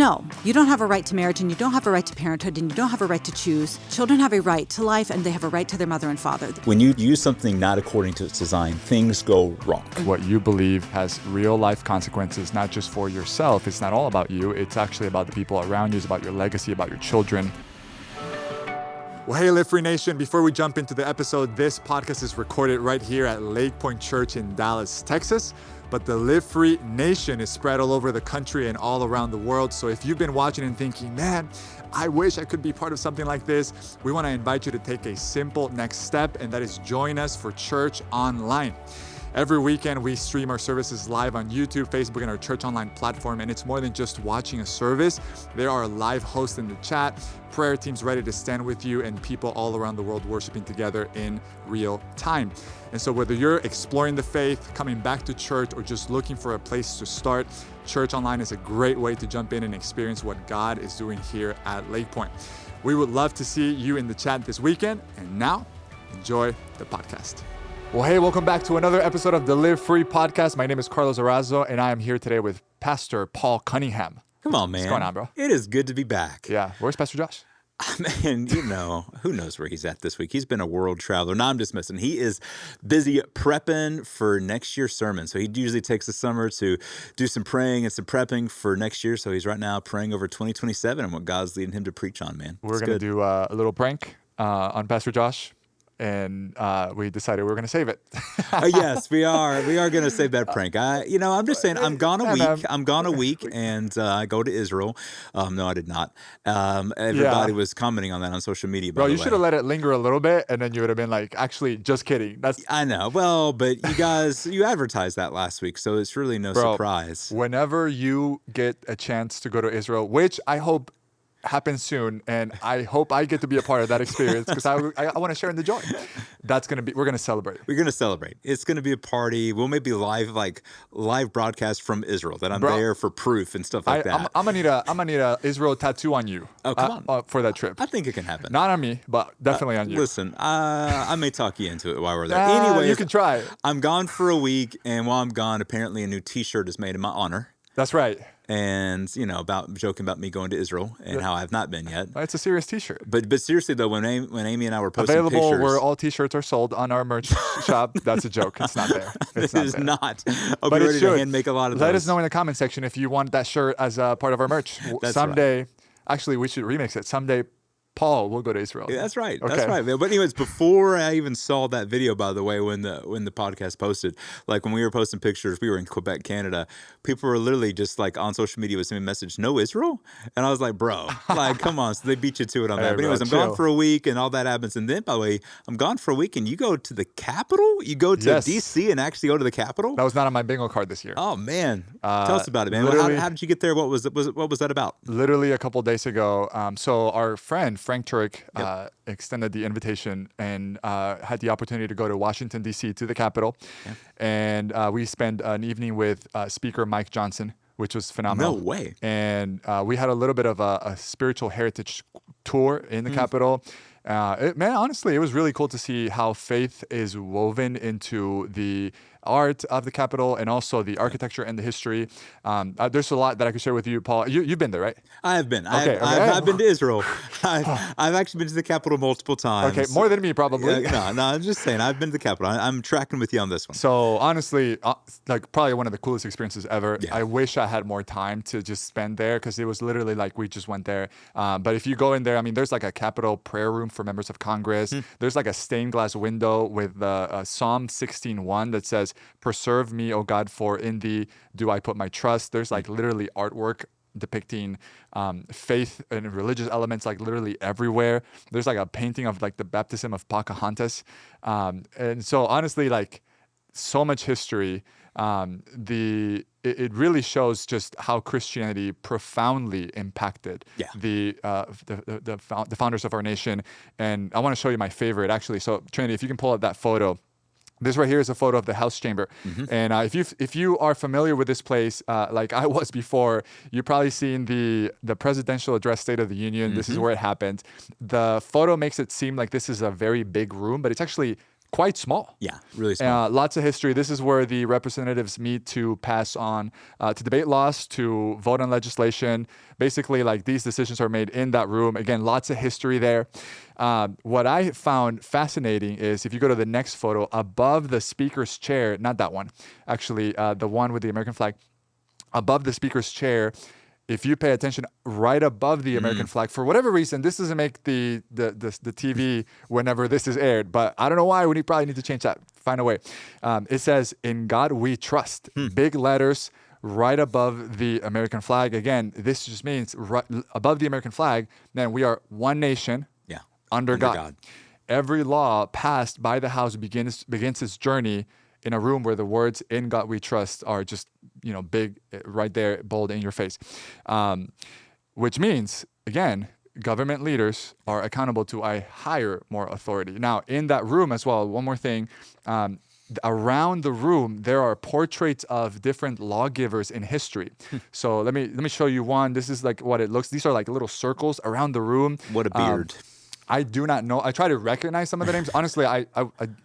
No, you don't have a right to marriage, and you don't have a right to parenthood, and you don't have a right to choose. Children have a right to life, and they have a right to their mother and father. When you use something not according to its design, things go wrong. What you believe has real life consequences, not just for yourself. It's not all about you. It's actually about the people around you. It's about your legacy, about your children. Well, hey, Live Free Nation. Before we jump into the episode, this podcast is recorded right here at Lake Point Church in Dallas, Texas. But the Live Free Nation is spread all over the country and all around the world. So if you've been watching and thinking, man, I wish I could be part of something like this, we want to invite you to take a simple next step, and that is join us for church online. Every weekend, we stream our services live on YouTube, Facebook, and our church online platform. And it's more than just watching a service. There are live hosts in the chat, prayer teams ready to stand with you, and people all around the world worshiping together in real time. And so whether you're exploring the faith, coming back to church, or just looking for a place to start, church online is a great way to jump in and experience what God is doing here at Lake Point. We would love to see you in the chat this weekend. And now, enjoy the podcast. Well, hey, welcome back to another episode of the Live Free Podcast. My name is Carlos Erazo, and I am here today with Pastor Paul Cunningham. Come on, man. What's going on, bro? It is good to be back. Yeah. Where's Pastor Josh? Man, who knows where he's at this week? He's been a world traveler. No, I'm just messing. He is busy prepping for next year's sermon. So he usually takes the summer to do some praying and some prepping for next year. So he's right now praying over 2027 and what God's leading him to preach on, man. We're going to do a little prank on Pastor Josh. And we decided we were going to save it. Yes, we are. We are going to save that prank. I'm just saying, I'm gone a week. I'm gone a week, and I go to Israel. No, I did not. Everybody was commenting on that on social media. Bro, you should have let it linger a little bit, and then you would have been like, actually, just kidding. I know. Well, but you guys, you advertised that last week, so it's really no surprise. Whenever you get a chance to go to Israel, which I hope happens soon, and I hope I get to be a part of that experience because I want to share in the joy. We're gonna celebrate. We're gonna celebrate. It's gonna be a party. We'll maybe live broadcast from Israel that I'm there for proof and stuff like that. I'm gonna need a Israel tattoo on you. Oh, come on. For that trip. I think it can happen. Not on me, but definitely on you. Listen, I may talk you into it while we're there. Anyway, you can try. I'm gone for a week, and while I'm gone, apparently a new T-shirt is made in my honor. That's right. And, about joking about me going to Israel and how I have not been yet. It's a serious T-shirt. But seriously, though, when Amy and I were posting available pictures. where all T-shirts are sold on our merch shop, that's a joke. It's not there. It is not. I'll but be ready to hand make a lot of those. Let us know in the comment section if you want that shirt as a part of our merch. Someday, right. Actually, we should remix it. Someday, Paul will go to Israel. Yeah, that's right. Okay. That's right. But anyways, before I even saw that video, by the way, when the podcast posted, like when we were posting pictures, we were in Quebec, Canada. People were literally just like on social media with sending a message, "No Israel?" And I was like, "Bro, like, come on." So they beat you to it on that. But anyways, I'm gone for a week, and all that happens. And then, by the way, I'm gone for a week, and you go to the capital. You go to DC and actually go to the capital. That was not on my bingo card this year. Oh man, tell us about it, man. How did you get there? What was that about? Literally a couple of days ago. So our friend Frank Turek extended the invitation and had the opportunity to go to Washington, D.C. to the Capitol. Yeah. And we spent an evening with Speaker Mike Johnson, which was phenomenal. No way. And we had a little bit of a spiritual heritage tour in the Capitol. Honestly, it was really cool to see how faith is woven into the art of the Capitol and also the architecture and the history. There's a lot that I could share with you, Paul. You've been there, right? I have been. Okay, I've been to Israel. I've actually been to the Capitol multiple times. Okay, more than me probably. No, I'm just saying. I've been to the Capitol. I'm tracking with you on this one. So honestly, probably one of the coolest experiences ever. Yeah. I wish I had more time to just spend there because it was literally like we just went there. But if you go in there, there's like a Capitol prayer room for members of Congress. There's like a stained glass window with Psalm 16:1 that says, "Preserve me, O God, for in thee do I put my trust." There's like literally artwork depicting faith and religious elements like literally everywhere. There's like a painting of like the baptism of Pocahontas. And so honestly, like so much history. It really shows just how Christianity profoundly impacted the founders of our nation. And I want to show you my favorite actually. So Trinity, if you can pull up that photo. This right here is a photo of the House chamber. And if you are familiar with this place, like I was before, you've probably seen the presidential address, State of the Union. This is where it happened. The photo makes it seem like this is a very big room, but it's actually quite small. Yeah, really small. Lots of history. This is where the representatives meet to pass on, to debate laws, to vote on legislation. Basically, like these decisions are made in that room. Again, lots of history there. What I found fascinating is if you go to the next photo, above the speaker's chair, not that one, actually, the one with the American flag, above the speaker's chair, if you pay attention, right above the American flag, for whatever reason, this doesn't make the TV whenever this is aired, but I don't know why. We probably need to change that. Find a way. It says, "In God We Trust." Big letters right above the American flag. Again, this just means right above the American flag, man, we are one nation under God. Every law passed by the House begins its journey in a room where the words "In God We Trust" are just, big right there, bold in your face. Which means, again, government leaders are accountable to a higher, more authority. Now, in that room as well, one more thing, around the room, there are portraits of different lawgivers in history. So let me show you one. This is like what it looks. These are like little circles around the room. What a beard. I do not know. I try to recognize some of the names. Honestly, I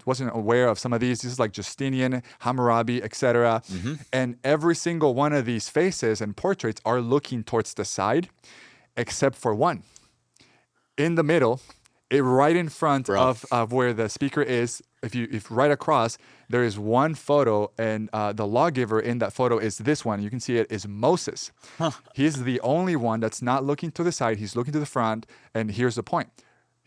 wasn't aware of some of these. This is like Justinian, Hammurabi, etc. And every single one of these faces and portraits are looking towards the side, except for one. In the middle, right in front of where the speaker is, if right across, there is one photo, and the lawgiver in that photo is this one. You can see it is Moses. He's the only one that's not looking to the side. He's looking to the front. And here's the point.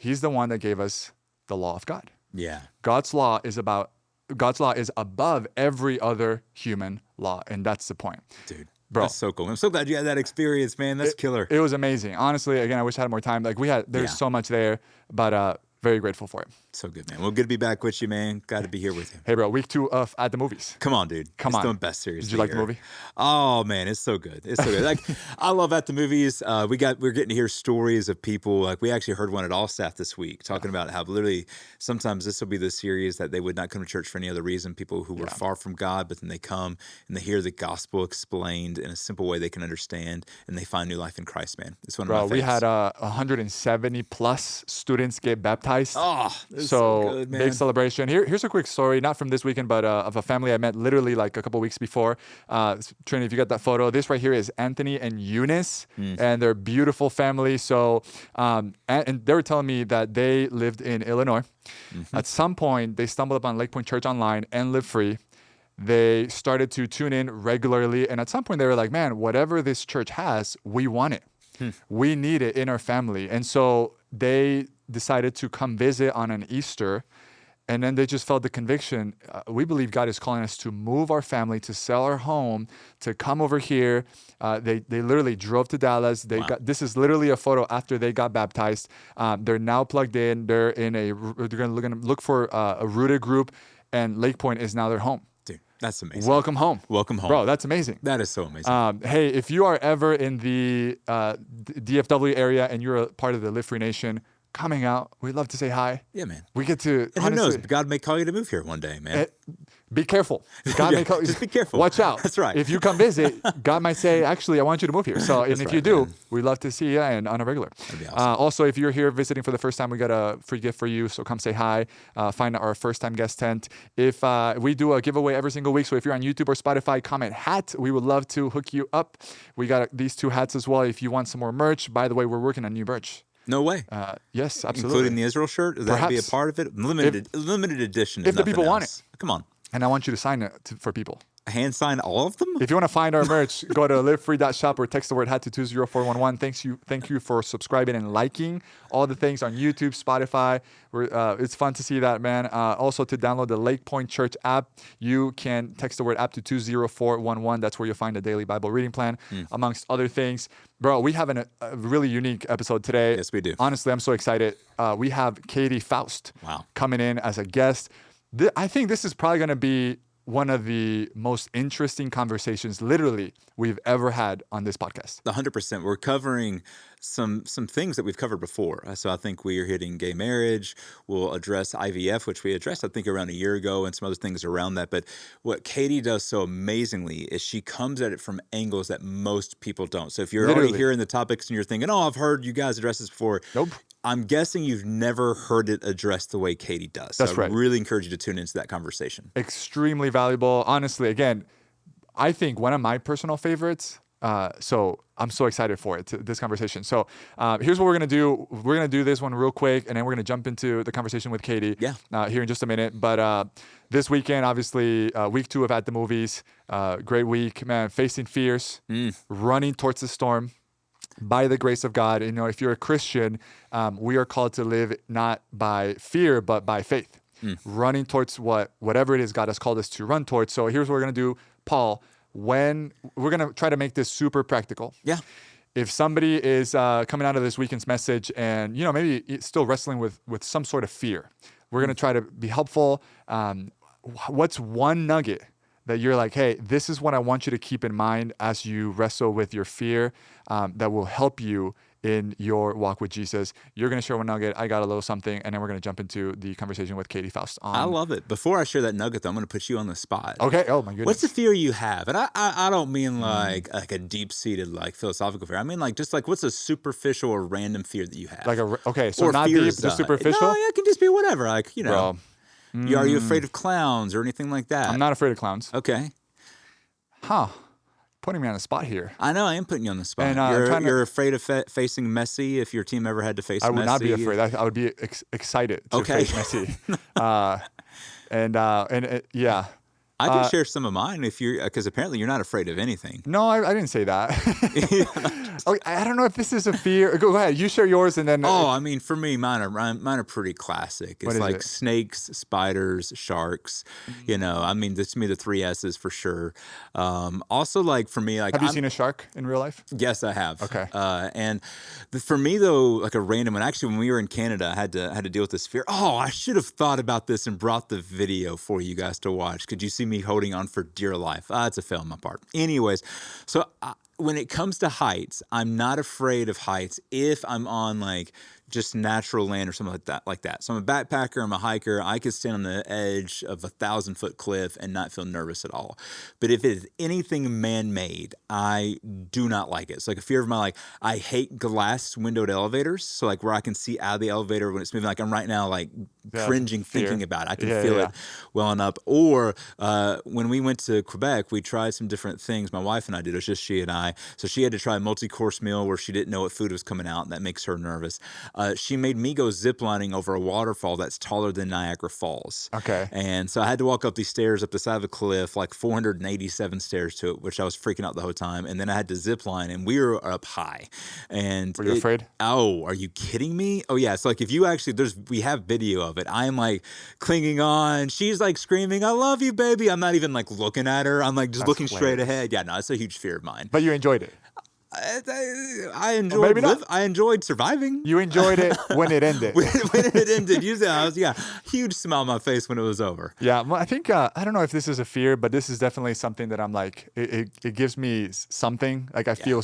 He's the one that gave us the law of God. Yeah. God's law is above every other human law, and that's the point. Dude, bro, that's so cool. I'm so glad you had that experience, man. That's killer. It was amazing. Honestly, again, I wish I had more time. Like there's so much there, but very grateful for it. So good, man. Well, good to be back with you, man. Glad to be here with you. Hey, bro, week 2 of At the Movies. Come on, dude. Come it's on. the best series. Did you like the movie? Oh man, it's so good. It's so good. Like I love At the Movies. We're getting to hear stories of people. Like we actually heard one at All Staff this week talking about how literally sometimes this will be the series that they would not come to church for any other reason. People who were far from God, but then they come and they hear the gospel explained in a simple way they can understand, and they find new life in Christ. Man, it's one of my favorites. We had 170 plus students get baptized. Oh. So good, man. Big celebration. Here's a quick story, not from this weekend, but of a family I met literally like a couple weeks before. Trini, if you got that photo, this right here is Anthony and Eunice, and they're a beautiful family. So, and they were telling me that they lived in Illinois. At some point, they stumbled upon Lake Point Church online and Live Free. They started to tune in regularly, and at some point, they were like, "Man, whatever this church has, we want it. We need it in our family." And so they decided to come visit on an Easter, and then they just felt the conviction. We believe God is calling us to move our family, to sell our home, to come over here. They literally drove to Dallas. This is literally a photo after they got baptized. They're now plugged in. They're going to look for a rooted group, and Lake Point is now their home. Dude, that's amazing. Welcome home. Welcome home. Bro, that's amazing. That is so amazing. Hey, if you are ever in the DFW area and you're a part of the Live Free Nation, coming out, we'd love to say hi. Yeah, man. We get to, and who knows? God may call you to move here one day, man. Be careful. God may call, just be careful. Watch out. That's right. If you come visit, God might say, "Actually, I want you to move here." So, and if you do, man. we'd love to see you and on a regular. That'd be awesome. Also, if you're here visiting for the first time, we got a free gift for you. So come say hi. Find our first time guest tent. If we do a giveaway every single week, so if you're on YouTube or Spotify, comment hat. We would love to hook you up. We got these 2 hats as well. If you want some more merch, by the way, we're working on new merch. No way. Yes, absolutely. Including the Israel shirt? Would that be a part of it? Limited edition. If the people want it. Come on. And I want you to sign it for people. Hand sign all of them? If you want to find our merch, go to livefree.shop or text the word hat to 20411. Thank you for subscribing and liking all the things on YouTube, Spotify. It's fun to see that, man. Also, to download the Lake Point Church app, you can text the word app to 20411. That's where you'll find the daily Bible reading plan, amongst other things. Bro, we have a really unique episode today. Yes, we do. Honestly, I'm so excited. We have Katy Faust coming in as a guest. I think this is probably going to be one of the most interesting conversations literally we've ever had on this podcast. 100%. We're covering some things that we've covered before. So I think we are hitting gay marriage. We'll address IVF, which we addressed, I think, around a year ago, and some other things around that. But what Katy does so amazingly is she comes at it from angles that most people don't. So if you're already hearing the topics and you're thinking, "Oh, I've heard you guys address this before." Nope. I'm guessing you've never heard it addressed the way Katy does. That's so right. I really encourage you to tune into that conversation. Extremely valuable. Honestly, again, I think one of my personal favorites. So I'm so excited for it, this conversation. So here's what we're going to do. We're going to do this one real quick, and then we're going to jump into the conversation with Katy here in just a minute. But this weekend, obviously, week 2 of At the Movies. Great week, man. Facing fears, running towards the storm. By the grace of God, if you're a Christian, we are called to live not by fear, but by faith. Running towards whatever it is God has called us to run towards. So here's what we're going to do, Paul. When we're going to try to make this super practical. Yeah. If somebody is coming out of this weekend's message and, maybe still wrestling with some sort of fear, we're going to try to be helpful. What's one nugget that you're like, hey, this is what I want you to keep in mind as you wrestle with your fear that will help you in your walk with Jesus? You're going to share one nugget. I got a little something, and then we're going to jump into the conversation with Katy Faust. I love it. Before I share that nugget, though, I'm going to put you on the spot. Okay. Oh, my goodness. What's the fear you have? And I don't mean like a deep-seated, like, philosophical fear. I mean, like, just like, what's a superficial or random fear that you have? So or not deep, fears, just superficial? No, it can just be whatever. Like, Bro. Are you afraid of clowns or anything like that? I'm not afraid of clowns. Okay. Huh. Putting me on the spot here. I know, I am putting you on the spot. And, you're afraid of facing Messi if your team ever had to face Messi? I would not be afraid. I would be excited to face Messi. Yeah. I can share some of mine because apparently you're not afraid of anything. No, I didn't say that. I don't know if this is a fear. Go ahead. You share yours and then. I mean, for me, mine are pretty classic. It's like snakes, spiders, sharks. I mean, to me, the 3 S's for sure. Also, like for me, like have you seen a shark in real life? Yes, I have. Okay. For me though, like a random one. Actually, when we were in Canada, I had to deal with this fear. Oh, I should have thought about this and brought the video for you guys to watch. Could you see me holding on for dear life? It's a fail on my part. Anyways, so when it comes to heights, I'm not afraid of heights if I'm on like just natural land or something like that. So I'm a backpacker, I'm a hiker. I could stand on the edge of a 1,000-foot cliff and not feel nervous at all. But if it's anything man-made, I do not like it. It's like a fear of mine. Like I hate glass windowed elevators. So like where I can see out of the elevator when it's moving. Like I'm right now like cringing thinking about it. I can feel it welling up. Or when we went to Quebec, we tried some different things. My wife and I did. It was just she and I. So she had to try a multi-course meal where she didn't know what food was coming out, and that makes her nervous. She made me go ziplining over a waterfall that's taller than Niagara Falls. Okay. And so I had to walk up these stairs up the side of a cliff, like 487 stairs to it, which I was freaking out the whole time. And then I had to zipline, and we were up high. And were you afraid? Oh, are you kidding me? Oh yeah. So like if you actually, we have video of it. I'm like clinging on. She's like screaming, "I love you, baby." I'm not even like looking at her. I'm like just looking straight ahead. Yeah, no, it's a huge fear of mine. But you enjoyed it. I enjoyed surviving. You enjoyed it when it ended. when it ended, I was huge smile on my face when it was over. Yeah, well, I think I don't know if this is a fear, but this is definitely something that I'm like it gives me something. Like I feel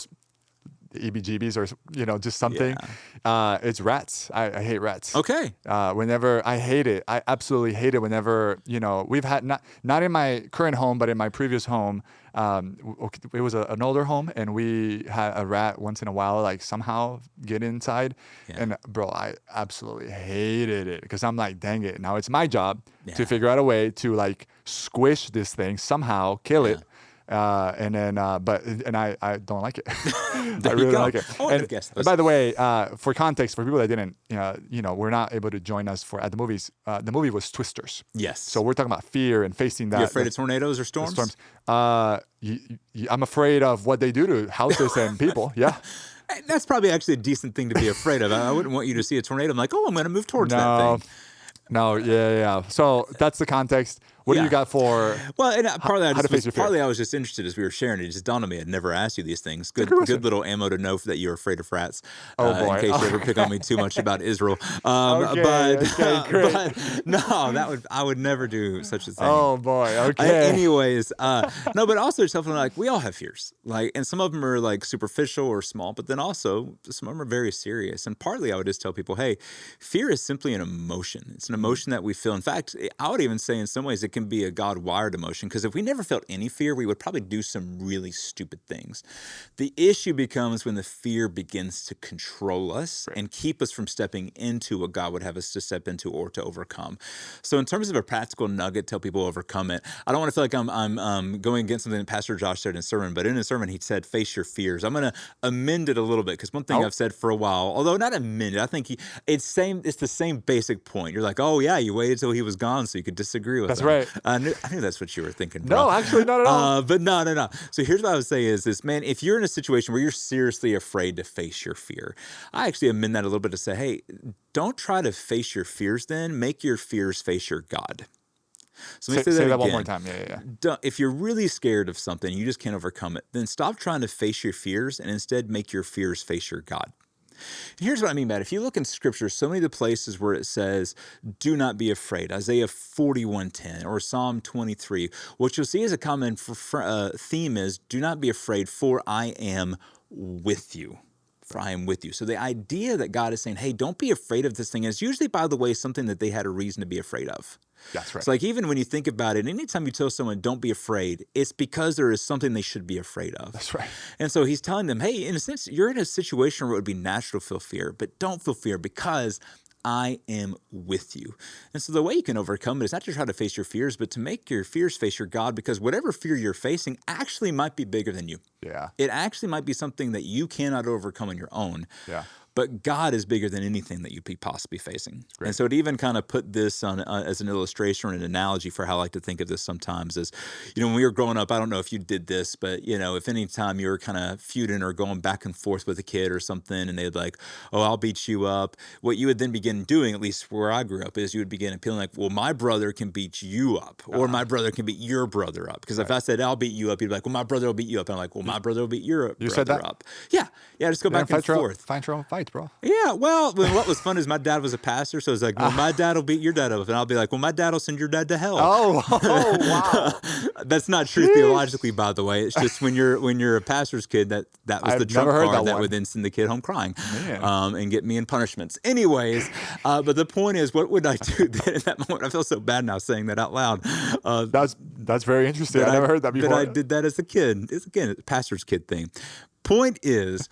EBGBs or just something. It's rats. I hate rats. Okay. Whenever I hate it, I absolutely hate it. Whenever we've had not in my current home, but in my previous home. It was an older home, and we had a rat once in a while, like somehow get inside. Yeah. And bro, I absolutely hated it because I'm like, dang it. Now it's my job to figure out a way to like squish this thing, somehow kill it. And then, I don't like it. I really don't like it. And by the way, for context, for people that didn't, we're not able to join us at the movies. The movie was Twisters. Yes. So we're talking about fear and facing that. You afraid of tornadoes or storms? I'm afraid of what they do to houses and people. Yeah. That's probably actually a decent thing to be afraid of. I wouldn't want you to see a tornado. I'm like, I'm going to move towards that thing. No, yeah. So that's the context. What do you got for? Well, and partly I was just interested as we were sharing it. It just dawned on me I'd never asked you these things. Good little ammo to know that you're afraid of rats. Oh boy! In case you ever pick on me too much about Israel. But no, I would never do such a thing. Oh boy! Okay. Anyways, no, but also something like we all have fears, like, and some of them are like superficial or small, but then also some of them are very serious. And partly I would just tell people, hey, fear is simply an emotion. It's an emotion that we feel. In fact, I would even say in some ways it can be a God-wired emotion, because if we never felt any fear, we would probably do some really stupid things. The issue becomes when the fear begins to control us and keep us from stepping into what God would have us to step into or to overcome. So in terms of a practical nugget to help people overcome it, I don't want to feel like I'm going against something that Pastor Josh said in his sermon, but in his sermon he said, face your fears. I'm going to amend it a little bit, because one thing I've said for a while, although not amend it, I think it's the same basic point. You're like, oh yeah, you waited till he was gone so you could disagree with him. Right. I knew that's what you were thinking, bro. No, actually not at all. But no. So here's what I would say is this, man, if you're in a situation where you're seriously afraid to face your fear, I actually amend that a little bit to say, hey, don't try to face your fears then. Make your fears face your God. So let me say that one more time. Yeah. If you're really scared of something, you just can't overcome it, then stop trying to face your fears and instead make your fears face your God. And here's what I mean by it. If you look in Scripture, so many of the places where it says, do not be afraid, Isaiah 41:10 or Psalm 23, what you'll see as a common theme is, do not be afraid, for I am with you. For I am with you. So the idea that God is saying, hey, don't be afraid of this thing, is usually, by the way, something that they had a reason to be afraid of. That's right. So like, even when you think about it, anytime you tell someone don't be afraid, it's because there is something they should be afraid of. That's right. And so he's telling them, hey, in a sense, you're in a situation where it would be natural to feel fear, but don't feel fear because I am with you. And so the way you can overcome it is not to try to face your fears, but to make your fears face your God, because whatever fear you're facing actually might be bigger than you. Yeah. It actually might be something that you cannot overcome on your own. Yeah. But God is bigger than anything that you'd be possibly facing. Great. And so to even kind of put this on as an illustration or an analogy for how I like to think of this sometimes is, when we were growing up, I don't know if you did this, but, if any time you were kind of feuding or going back and forth with a kid or something, and they'd like, oh, I'll beat you up. What you would then begin doing, at least where I grew up, is you would begin appealing like, well, my brother can beat you up, or my brother can beat your brother up. Because if I said, I'll beat you up, you'd be like, well, my brother will beat you up. And I'm like, well, my brother will beat your brother said that? up. Yeah, just go back and forth. Find your own fights, bro. Yeah, well, what was fun is my dad was a pastor, so it's like, well, my dad will beat your dad up, and I'll be like, well, my dad will send your dad to hell. Oh, wow. That's not true theologically, by the way. It's just when you're a pastor's kid, that was the trump card that would then send the kid home crying, and get me in punishments. Anyways, but the point is, what would I do then in that moment? I feel so bad now saying that out loud. That's very interesting. I never heard that before. That I did that as a kid. It's, again, a pastor's kid thing. Point is,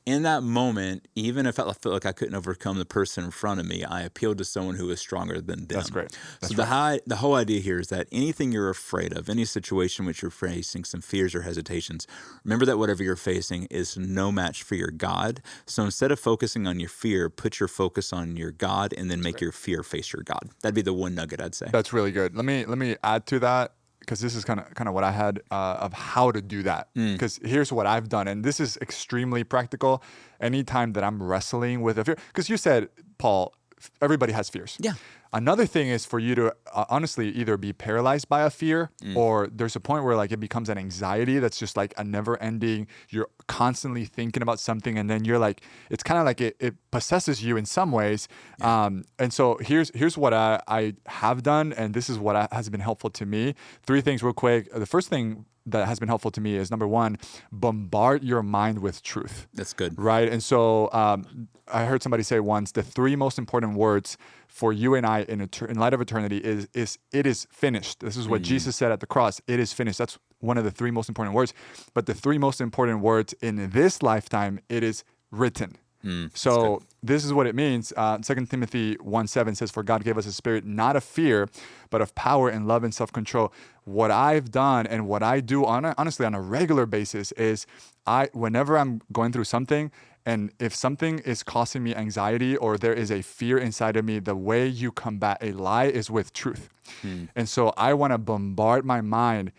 in that moment, even if I felt like I couldn't overcome the person in front of me, I appealed to someone who was stronger than them. That's great. The whole idea here is that anything you're afraid of, any situation which you're facing some fears or hesitations, remember that whatever you're facing is no match for your God. So instead of focusing on your fear, put your focus on your God, and then make your fear face your God. That'd be the one nugget I'd say. That's really good. Let me add to that, because this is kind of what I had of how to do that. Because here's what I've done, and this is extremely practical. Anytime that I'm wrestling with a fear, because you said, Paul, everybody has fears. Yeah. Another thing is for you to honestly either be paralyzed by a fear, or there's a point where like it becomes an anxiety that's just like a never ending, you're constantly thinking about something, and then you're like, it's kind of like it possesses you in some ways. And so here's what I have done, and this is what has been helpful to me. 3 things real quick. The first thing that has been helpful to me is, number 1, bombard your mind with truth. That's good. Right. And so I heard somebody say once, the 3 most important words for you and I in light of eternity is it is finished. This is what Jesus said at the cross. It is finished. That's one of the 3 most important words. But the 3 most important words in this lifetime, it is written. So this is what it means. 2 Timothy 1:7 says, for God gave us a spirit not of fear, but of power and love and self-control. What I've done and what I do honestly on a regular basis is whenever I'm going through something, and if something is causing me anxiety or there is a fear inside of me, the way you combat a lie is with truth. And so I want to bombard my mind.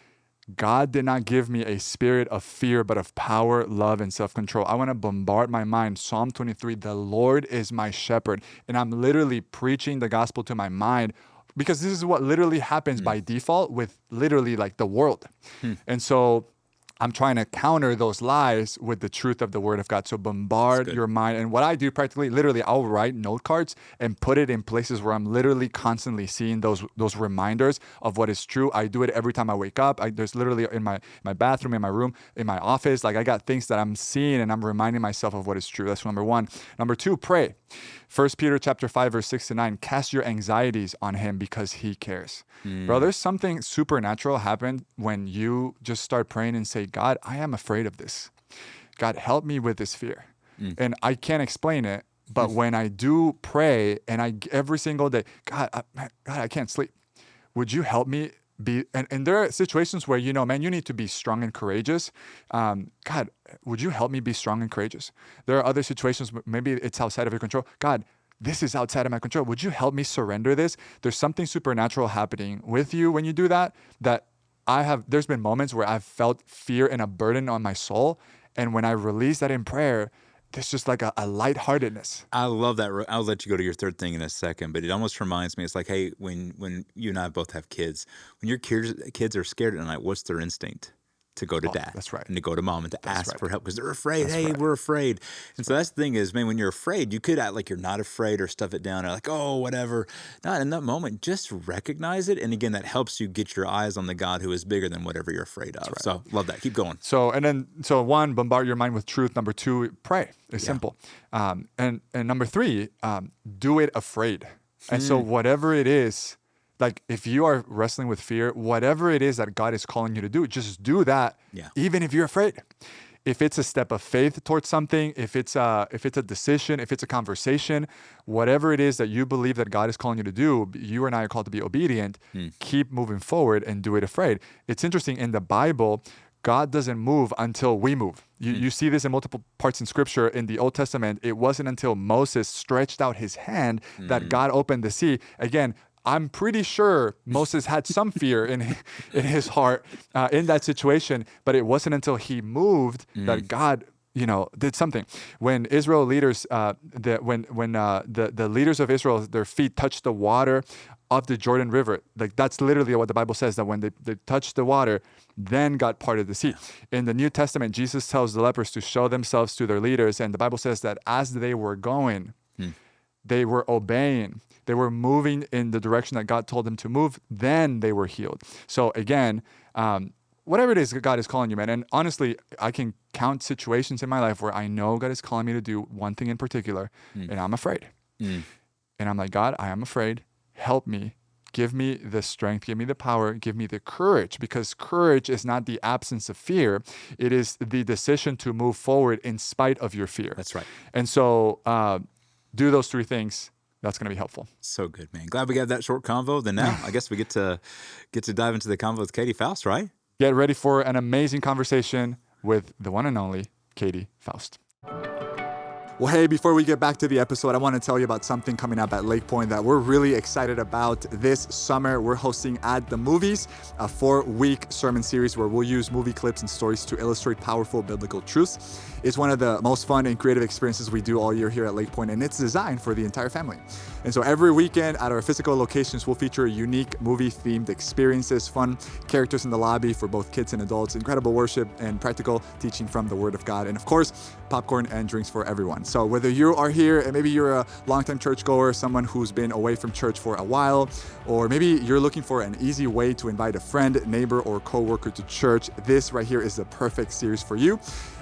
God did not give me a spirit of fear, but of power, love, and self-control. I want to bombard my mind. Psalm 23, the Lord is my shepherd. And I'm literally preaching the gospel to my mind, because this is what literally happens by default with literally like the world. And so I'm trying to counter those lies with the truth of the Word of God. So bombard your mind. And what I do practically, literally, I'll write note cards and put it in places where I'm literally constantly seeing those reminders of what is true. I do it every time I wake up. There's literally in my bathroom, in my room, in my office. Like I got things that I'm seeing and I'm reminding myself of what is true. That's number one. Number two, pray. 1 Peter chapter 5, verse 6-9, cast your anxieties on him because he cares. Bro, there's something supernatural happen when you just start praying and say, God, I am afraid of this. God, help me with this fear. And I can't explain it, but when I do pray and every single day, God, I can't sleep. Would you help me be, and there are situations where, man, you need to be strong and courageous. God, would you help me be strong and courageous? There are other situations, maybe it's outside of your control. God, this is outside of my control. Would you help me surrender this? There's something supernatural happening with you when you do that, there's been moments where I've felt fear and a burden on my soul. And when I release that in prayer, there's just like a lightheartedness. I love that. I'll let you go to your third thing in a second, but it almost reminds me, it's like, hey, when you and I both have kids, when your kids are scared at night, what's their instinct? To go to dad. That's right. And to go to mom and to ask for help because they're afraid. That's We're afraid. And so that's the thing is, man, when you're afraid, you could act like you're not afraid or stuff it down or like, oh, whatever. Not in that moment, just recognize it. And again, that helps you get your eyes on the God who is bigger than whatever you're afraid of. So love that. Keep going. So one, bombard your mind with truth. Number two, pray. It's simple. And number three, do it afraid. And so whatever it is, like if you are wrestling with fear, whatever it is that God is calling you to do, just do that, even if you're afraid. If it's a step of faith towards something, if it's a decision, if it's a conversation, whatever it is that you believe that God is calling you to do, you and I are called to be obedient. Keep moving forward and do it afraid. It's interesting, in the Bible, God doesn't move until we move. You see this in multiple parts in Scripture. In the Old Testament, it wasn't until Moses stretched out his hand that God opened the sea. Again, I'm pretty sure Moses had some fear in his heart in that situation, but it wasn't until he moved that God, did something. When Israel leaders, the leaders of Israel, their feet touched the water of the Jordan River, like that's literally what the Bible says, that when they touched the water, then God parted the sea. In the New Testament, Jesus tells the lepers to show themselves to their leaders, and the Bible says that as they were going, they were obeying. They were moving in the direction that God told them to move. Then they were healed. So again, whatever it is that God is calling you, man. And honestly, I can count situations in my life where I know God is calling me to do one thing in particular, and I'm afraid. And I'm like, God, I am afraid. Help me. Give me the strength. Give me the power. Give me the courage, because courage is not the absence of fear. It is the decision to move forward in spite of your fear. That's right. And so do those three things. That's going to be helpful. So good, man. Glad we got that short convo. Then now I guess we get to dive into the convo with Katy Faust, right? Get ready for an amazing conversation with the one and only Katy Faust. Well, hey, before we get back to the episode, I want to tell you about something coming up at Lake Point that we're really excited about this summer. We're hosting At the Movies, a 4-week sermon series where we'll use movie clips and stories to illustrate powerful biblical truths. It's one of the most fun and creative experiences we do all year here at Lake Point, and it's designed for the entire family. And so every weekend at our physical locations, we'll feature unique movie-themed experiences, fun characters in the lobby for both kids and adults, incredible worship, and practical teaching from the Word of God, and of course, popcorn and drinks for everyone. So whether you are here and maybe you're a longtime churchgoer, someone who's been away from church for a while, or maybe you're looking for an easy way to invite a friend, neighbor, or coworker to church, this right here is the perfect series for you.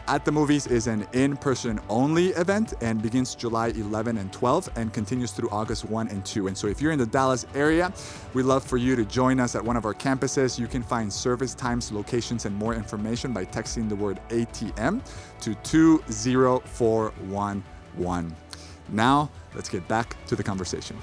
At the Movies is an in-person only event and begins July 11 and 12 and continues through August 1 and 2. And so if you're in the Dallas area, we'd love for you to join us at one of our campuses. You can find service times, locations, and more information by texting the word ATM to 20411. Now, let's get back to the conversation.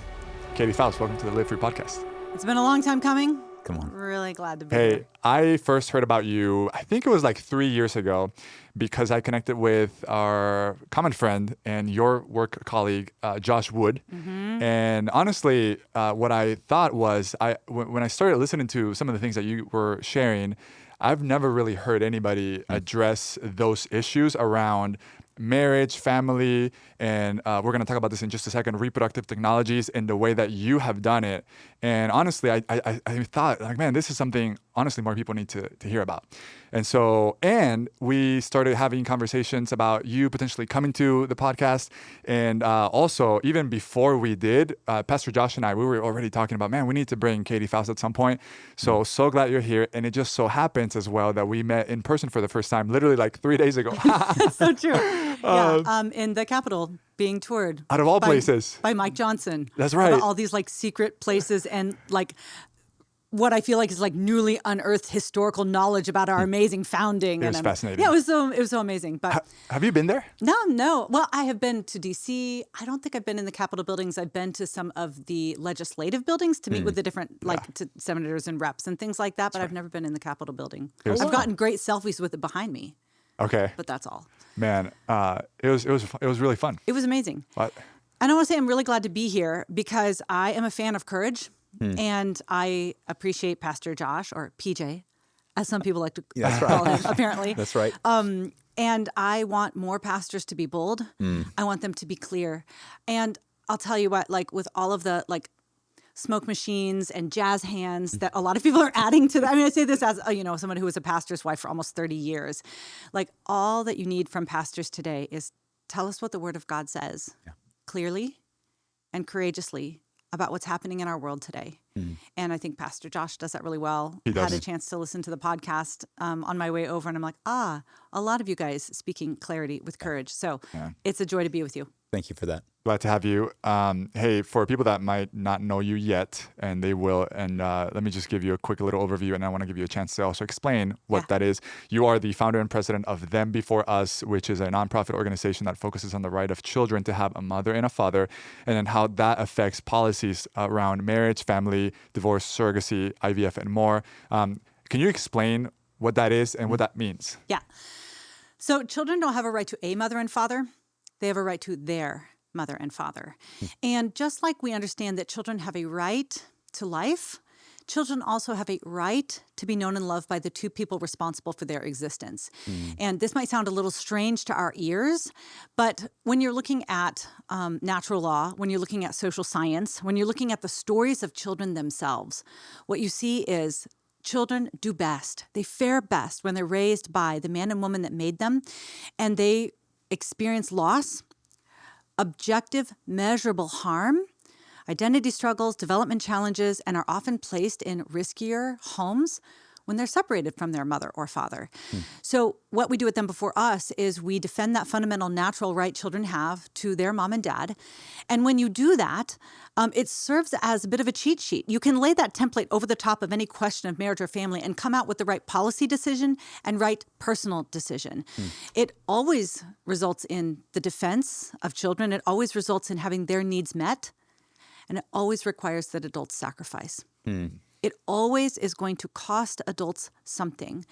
Katy Faust, welcome to the Live Free podcast. It's been a long time coming. Come on. Really glad to be Hey, here. I first heard about you, I think it was like 3 years ago, because I connected with our common friend and your work colleague, Josh Wood. And honestly, what I thought was, when I started listening to some of the things that you were sharing, I've never really heard anybody address those issues around marriage, family, and we're going to talk about this in just a second, reproductive technologies, and the way that you have done it. And honestly, I thought, like, man, this is something honestly more people need to hear about. And we started having conversations about you potentially coming to the podcast. And also, even before we did, Pastor Josh and I, we were already talking about, man, we need to bring Katy Faust at some point. So glad you're here. And it just so happens as well that we met in person for the first time, literally like 3 days ago. That's so true. In the Capitol, being toured. Out of all places. By Mike Johnson. That's right. About all these like secret places and like what I feel like is like newly unearthed historical knowledge about our amazing founding. It was fascinating. Yeah, it was so amazing. But have you been there? No. Well, I have been to DC. I don't think I've been in the Capitol buildings. I've been to some of the legislative buildings to meet with the different to senators and reps and things like that. But I've never been in the Capitol building. I've gotten great selfies with it behind me. Okay. But that's all. Man, it was really fun. It was amazing. What? And I want to say I'm really glad to be here because I am a fan of courage. And I appreciate Pastor Josh, or PJ, as some people like to call him, apparently. That's right. And I want more pastors to be bold. I want them to be clear. And I'll tell you what, like with all of the like smoke machines and jazz hands that a lot of people are adding to that. I mean, I say this as, someone who was a pastor's wife for almost 30 years. Like all that you need from pastors today is tell us what the Word of God says clearly and courageously about what's happening in our world today. And I think Pastor Josh does that really well. He does. Had a chance to listen to the podcast on my way over, and I'm like, a lot of you guys speaking clarity with courage. So it's a joy to be with you. Thank you for that. Glad to have you. Hey, for people that might not know you yet, and they will, and let me just give you a quick little overview, and I want to give you a chance to also explain what that is. You are the founder and president of Them Before Us, which is a nonprofit organization that focuses on the right of children to have a mother and a father, and then how that affects policies around marriage, family, divorce, surrogacy, IVF, and more. Can you explain what that is and what that means? Yeah. So children don't have a right to a mother and father. They have a right to their mother and father. And just like we understand that children have a right to life, children also have a right to be known and loved by the two people responsible for their existence. And this might sound a little strange to our ears, but when you're looking at natural law, when you're looking at social science, when you're looking at the stories of children themselves, what you see is children do best. They fare best when they're raised by the man and woman that made them, and they experience loss, objective, measurable harm, identity struggles, development challenges, and are often placed in riskier homes when they're separated from their mother or father. So what we do at Them Before Us is we defend that fundamental natural right children have to their mom and dad. And when you do that, it serves as a bit of a cheat sheet. You can lay that template over the top of any question of marriage or family and come out with the right policy decision and right personal decision. It always results in the defense of children. It always results in having their needs met. And it always requires that adults sacrifice. It always is going to cost adults something.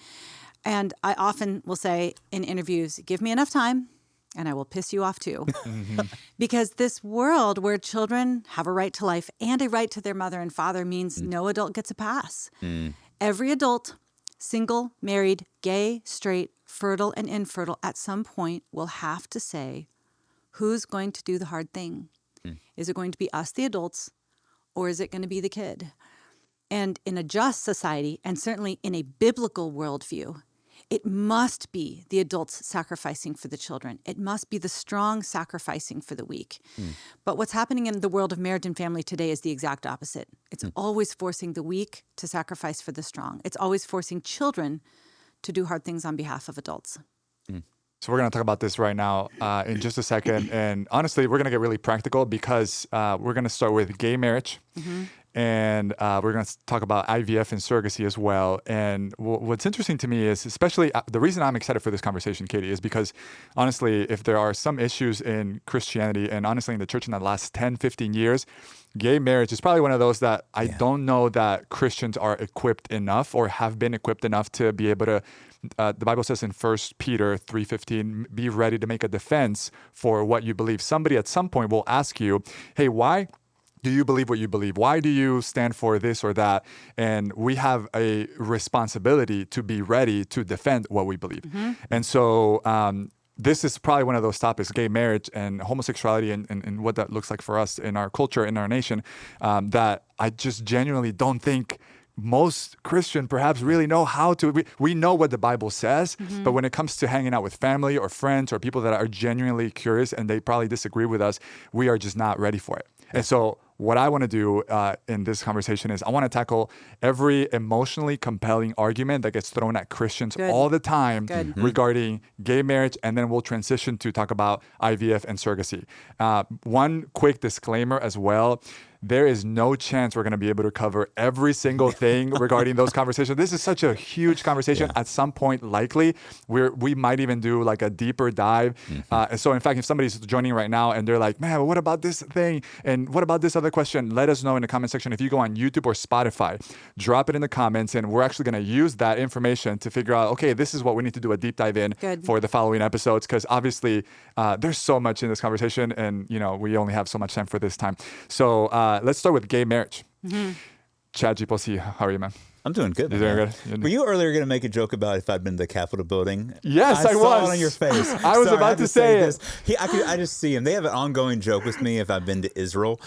And I often will say in interviews, give me enough time and I will piss you off too. Because this world where children have a right to life and a right to their mother and father means no adult gets a pass. Every adult, single, married, gay, straight, fertile, and infertile, at some point will have to say, who's going to do the hard thing? Is it going to be us, the adults, or is it going to be the kid? And in a just society, and certainly in a biblical worldview, it must be the adults sacrificing for the children. It must be the strong sacrificing for the weak. But what's happening in the world of marriage and family today is the exact opposite. It's always forcing the weak to sacrifice for the strong. It's always forcing children to do hard things on behalf of adults. So we're going to talk about this right now in just a second. And honestly, we're going to get really practical because we're going to start with gay marriage. And we're going to talk about IVF and surrogacy as well. And what's interesting to me is, especially the reason I'm excited for this conversation, Katy, is because honestly, if there are some issues in Christianity and honestly in the church in the last 10, 15 years, gay marriage is probably one of those that I don't know that Christians are equipped enough or have been equipped enough to be able to. The Bible says in 1 Peter 3:15, be ready to make a defense for what you believe. Somebody at some point will ask you, hey, why do you believe what you believe? Why do you stand for this or that? And we have a responsibility to be ready to defend what we believe. And so this is probably one of those topics, gay marriage and homosexuality and what that looks like for us in our culture, in our nation, that I just genuinely don't think most Christian perhaps really know how to. We know what the Bible says, but when it comes to hanging out with family or friends or people that are genuinely curious and they probably disagree with us, we are just not ready for it. And so what I want to do in this conversation is I want to tackle every emotionally compelling argument that gets thrown at Christians all the time regarding gay marriage, and then we'll transition to talk about IVF and surrogacy. One quick disclaimer as well. There is no chance we're going to be able to cover every single thing regarding those conversations. This is such a huge conversation. At some point, likely, we might even do like a deeper dive. And so, in fact, if somebody's joining right now and they're like, man, what about this thing? And what about this other question? Let us know in the comment section. If you go on YouTube or Spotify, drop it in the comments. And we're actually going to use that information to figure out, okay, this is what we need to do a deep dive in for the following episodes. Because obviously, there's so much in this conversation. And, you know, we only have so much time for this time. So, let's start with gay marriage. Chad G+C, how are you, man? I'm doing good. You doing good? Were you earlier going to make a joke about if I'd been to the Capitol building? Yes, I saw was. It on your face. I was about to say it. I just see him. They have an ongoing joke with me if I've been to Israel.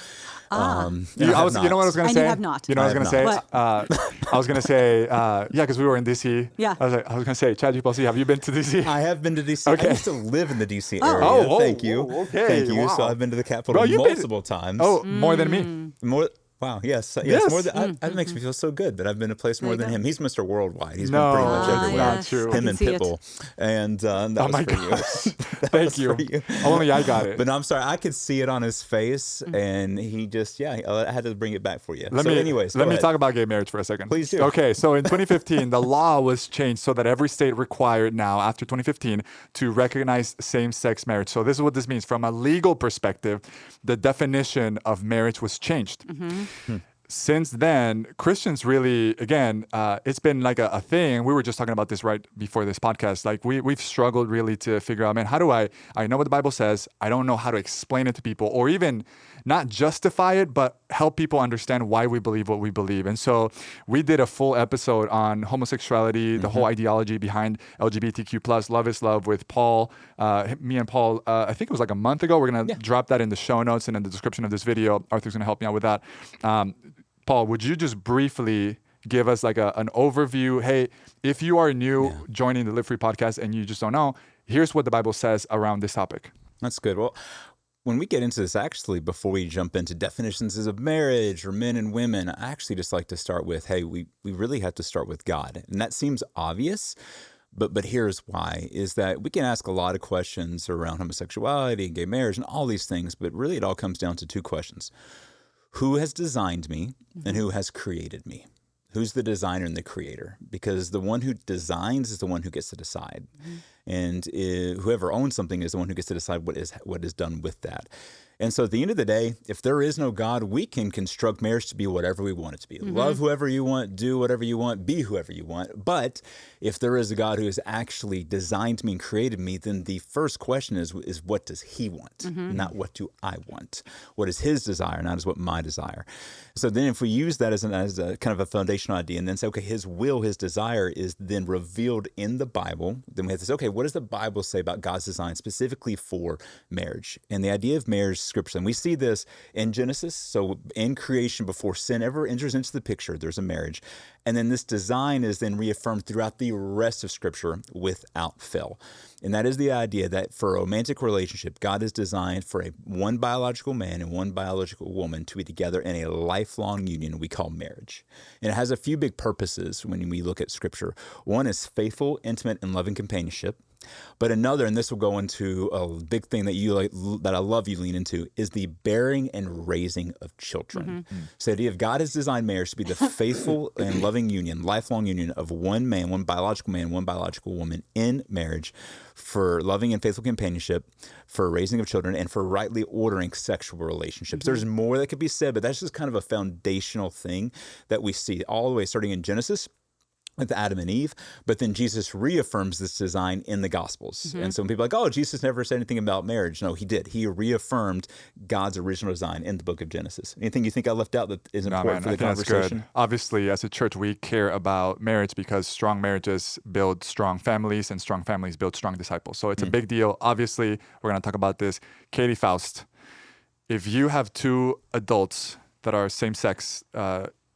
You know what I was going to say? I have not. You know what I was going to say? I was going to say, because we were in D.C. Yeah. I was going to say, Chad G+C, have you been to D.C.? I have been to D.C. Okay. I used to live in the D.C. area. Thank you. Okay. Thank you. Wow. So I've been to the Capitol multiple times. Oh, more than me. More. Wow. Yes. More than, that makes me feel so good that I've been to a place more than him. He's Mr. Worldwide. He's been pretty much everywhere. Not true. Him and Pitbull. And that was for you. Thank you. Only I got it. But no, I'm sorry. I could see it on his face, and he just, I had to bring it back for you. Let me talk about gay marriage for a second. Please do. Okay. So in 2015, the law was changed so that every state required now, after 2015, to recognize same-sex marriage. So this is what this means. From a legal perspective, the definition of marriage was changed. Since then, Christians really, again, it's been like a thing. We were just talking about this right before this podcast. Like we've struggled really to figure out, man, how do I know what the Bible says. I don't know how to explain it to people or even not justify it, but help people understand why we believe what we believe. And so we did a full episode on homosexuality, the whole ideology behind LGBTQ+, love is love with Paul. Me and Paul, I think it was like a month ago. We're going to drop that in the show notes and in the description of this video. Arthur's going to help me out with that. Paul, would you just briefly give us like an overview? Hey, if you are new joining the Live Free podcast and you just don't know, here's what the Bible says around this topic. That's good. Well, when we get into this, actually, before we jump into definitions of marriage or men and women, I actually just like to start with, hey, we really have to start with God. And that seems obvious, but here's why, is that we can ask a lot of questions around homosexuality and gay marriage and all these things, but really it all comes down to two questions. Who has designed me and who has created me? Who's the designer and the creator? Because the one who designs is the one who gets to decide. And whoever owns something is the one who gets to decide what is done with that. And so at the end of the day, if there is no God, we can construct marriage to be whatever we want it to be. Love whoever you want, do whatever you want, be whoever you want. But if there is a God who has actually designed me and created me, then the first question is what does he want? Not what do I want? What is his desire, not as what my desire? So then if we use that as a kind of a foundational idea and then say, okay, his will, his desire is then revealed in the Bible, then we have to say, okay, what does the Bible say about God's design specifically for marriage? And the idea of marriage scripture. And we see this in Genesis. So in creation, before sin ever enters into the picture, there's a marriage. And then this design is then reaffirmed throughout the rest of scripture without fail. And that is the idea that for a romantic relationship, God has designed for one biological man and one biological woman to be together in a lifelong union we call marriage. And it has a few big purposes when we look at scripture. One is faithful, intimate, and loving companionship. But another, and this will go into a big thing that I love you lean into, is the bearing and raising of children. So the idea of God has designed marriage to be the faithful and loving union, lifelong union of one man, one biological woman in marriage for loving and faithful companionship, for raising of children, and for rightly ordering sexual relationships. There's more that could be said, but that's just kind of a foundational thing that we see all the way starting in Genesis with Adam and Eve, but then Jesus reaffirms this design in the Gospels. And so when people are like, oh, Jesus never said anything about marriage. No, he did. He reaffirmed God's original design in the book of Genesis. Anything you think I left out that is important for the conversation? That's good. Obviously, as a church, we care about marriage because strong marriages build strong families and strong families build strong disciples. So it's a big deal. Obviously, we're going to talk about this. Katy Faust, if you have two adults that are same-sex,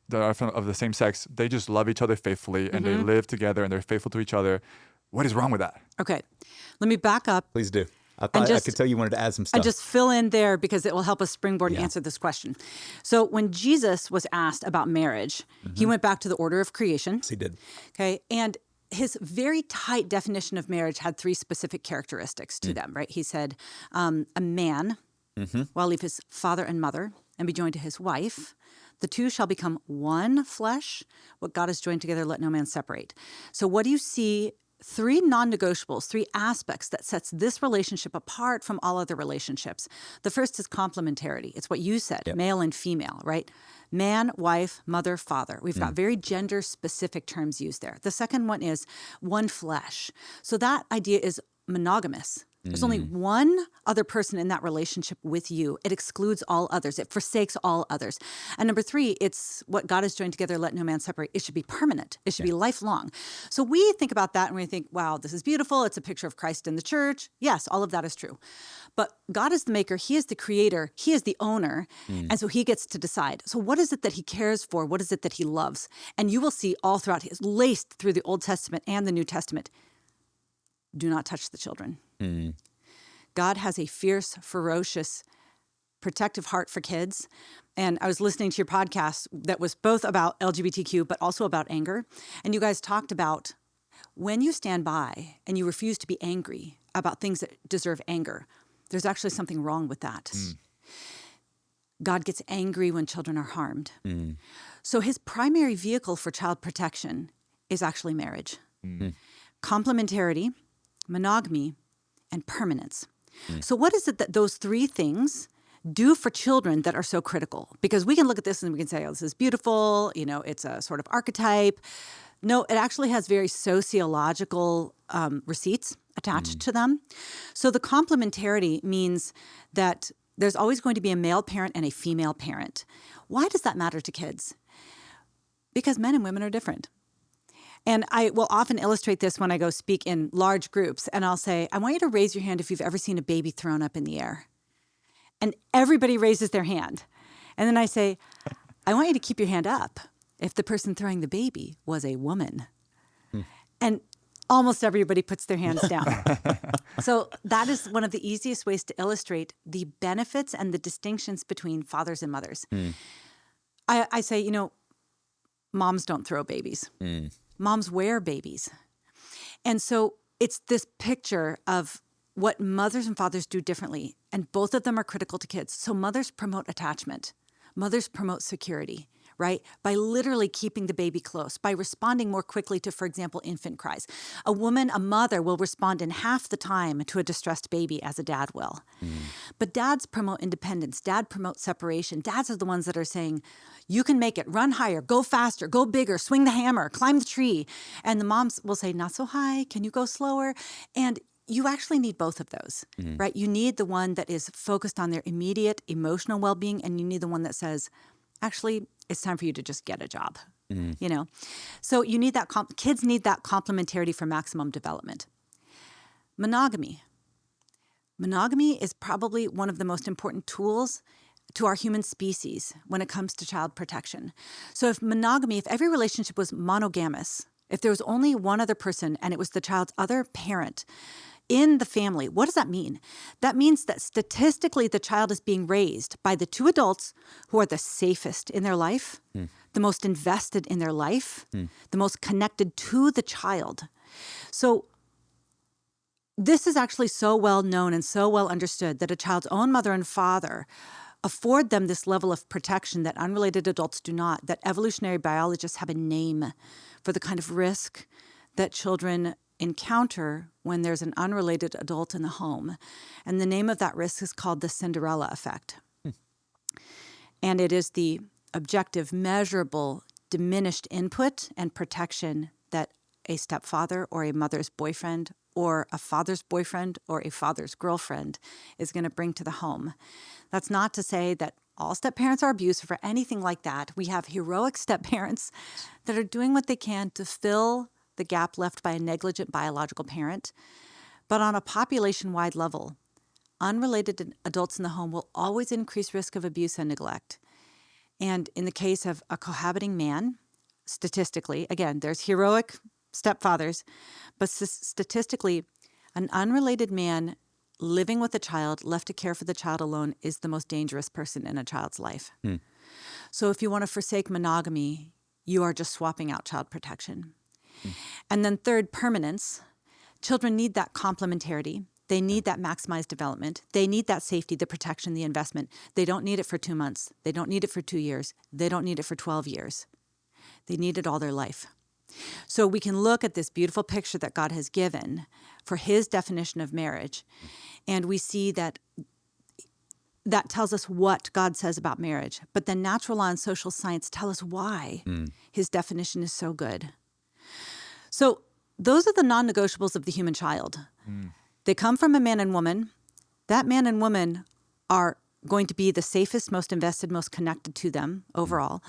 that are of the same sex, they just love each other faithfully and they live together and they're faithful to each other. What is wrong with that? Okay. Let me back up. Please do. I thought I could tell you wanted to add some stuff. And just fill in there because it will help us springboard and answer this question. So when Jesus was asked about marriage, he went back to the order of creation. Yes, he did. Okay. And his very tight definition of marriage had 3 specific characteristics to them, right? He said, a man will leave his father and mother and be joined to his wife. The 2 shall become one flesh. What God has joined together, let no man separate. So what do you see? 3 non-negotiables, 3 aspects that sets this relationship apart from all other relationships. The first is complementarity. It's what you said, male and female, right? Man, wife, mother, father. We've got very gender-specific terms used there. The second one is one flesh. So that idea is monogamous. There's only one other person in that relationship with you. It excludes all others. It forsakes all others. And number 3, it's what God has joined together, let no man separate. It should be permanent. It should be lifelong. So we think about that and we think, wow, this is beautiful. It's a picture of Christ in the church. Yes, all of that is true. But God is the maker. He is the creator. He is the owner. And so he gets to decide. So what is it that he cares for? What is it that he loves? And you will see all throughout his, laced through the Old Testament and the New Testament, do not touch the children. God has a fierce, ferocious, protective heart for kids. And I was listening to your podcast that was both about LGBTQ, but also about anger. And you guys talked about when you stand by and you refuse to be angry about things that deserve anger, there's actually something wrong with that. God gets angry when children are harmed. So his primary vehicle for child protection is actually marriage. Complementarity, monogamy, and permanence. So what is it that those 3 things do for children that are so critical? Because we can look at this and we can say, oh, this is beautiful, you know, it's a sort of archetype. No, it actually has very sociological receipts attached to them. So the complementarity means that there's always going to be a male parent and a female parent. Why does that matter to kids? Because men and women are different. And I will often illustrate this when I go speak in large groups. And I'll say, I want you to raise your hand if you've ever seen a baby thrown up in the air. And everybody raises their hand. And then I say, I want you to keep your hand up if the person throwing the baby was a woman. And almost everybody puts their hands down. So that is one of the easiest ways to illustrate the benefits and the distinctions between fathers and mothers. I say, you know, moms don't throw babies. Moms wear babies. And so it's this picture of what mothers and fathers do differently, and both of them are critical to kids. So mothers promote attachment. Mothers promote security, right? By literally keeping the baby close, by responding more quickly to, for example, infant cries. A mother will respond in half the time to a distressed baby as a dad will. But dads promote independence. Dad promotes separation. Dads are the ones that are saying, you can make it, run higher, go faster, go bigger, swing the hammer, climb the tree. And the moms will say, not so high, can you go slower? And you actually need both of those, right? You need the one that is focused on their immediate emotional well-being, and you need the one that says, actually, it's time for you to just get a job, you know? So you need that, kids need that complementarity for maximum development. Monogamy. Monogamy is probably one of the most important tools to our human species when it comes to child protection. So if every relationship was monogamous, if there was only one other person and it was the child's other parent in the family, what does that mean? That means that statistically the child is being raised by the 2 adults who are the safest in their life, the most invested in their life, the most connected to the child. So this is actually so well known and so well understood that a child's own mother and father afford them this level of protection that unrelated adults do not, that evolutionary biologists have a name for the kind of risk that children encounter when there's an unrelated adult in the home. And the name of that risk is called the Cinderella effect. And it is the objective, measurable, diminished input and protection that a stepfather or a mother's boyfriend or a father's boyfriend or a father's girlfriend is going to bring to the home. That's not to say that all step-parents are abusive or anything like that. We have heroic step-parents that are doing what they can to fill the gap left by a negligent biological parent. But on a population-wide level, unrelated adults in the home will always increase risk of abuse and neglect. And in the case of a cohabiting man, statistically, again, there's heroic stepfathers, but statistically, an unrelated man living with a child, left to care for the child alone, is the most dangerous person in a child's life. So if you want to forsake monogamy, you are just swapping out child protection. And then third, permanence. Children need that complementarity. They need that maximized development. They need that safety, the protection, the investment. They don't need it for 2 months. They don't need it for 2 years. They don't need it for 12 years. They need it all their life. So we can look at this beautiful picture that God has given for his definition of marriage, and we see that that tells us what God says about marriage. But then natural law and social science tell us why his definition is so good. So those are the non-negotiables of the human child. They come from a man and woman. That man and woman are going to be the safest, most invested, most connected to them overall.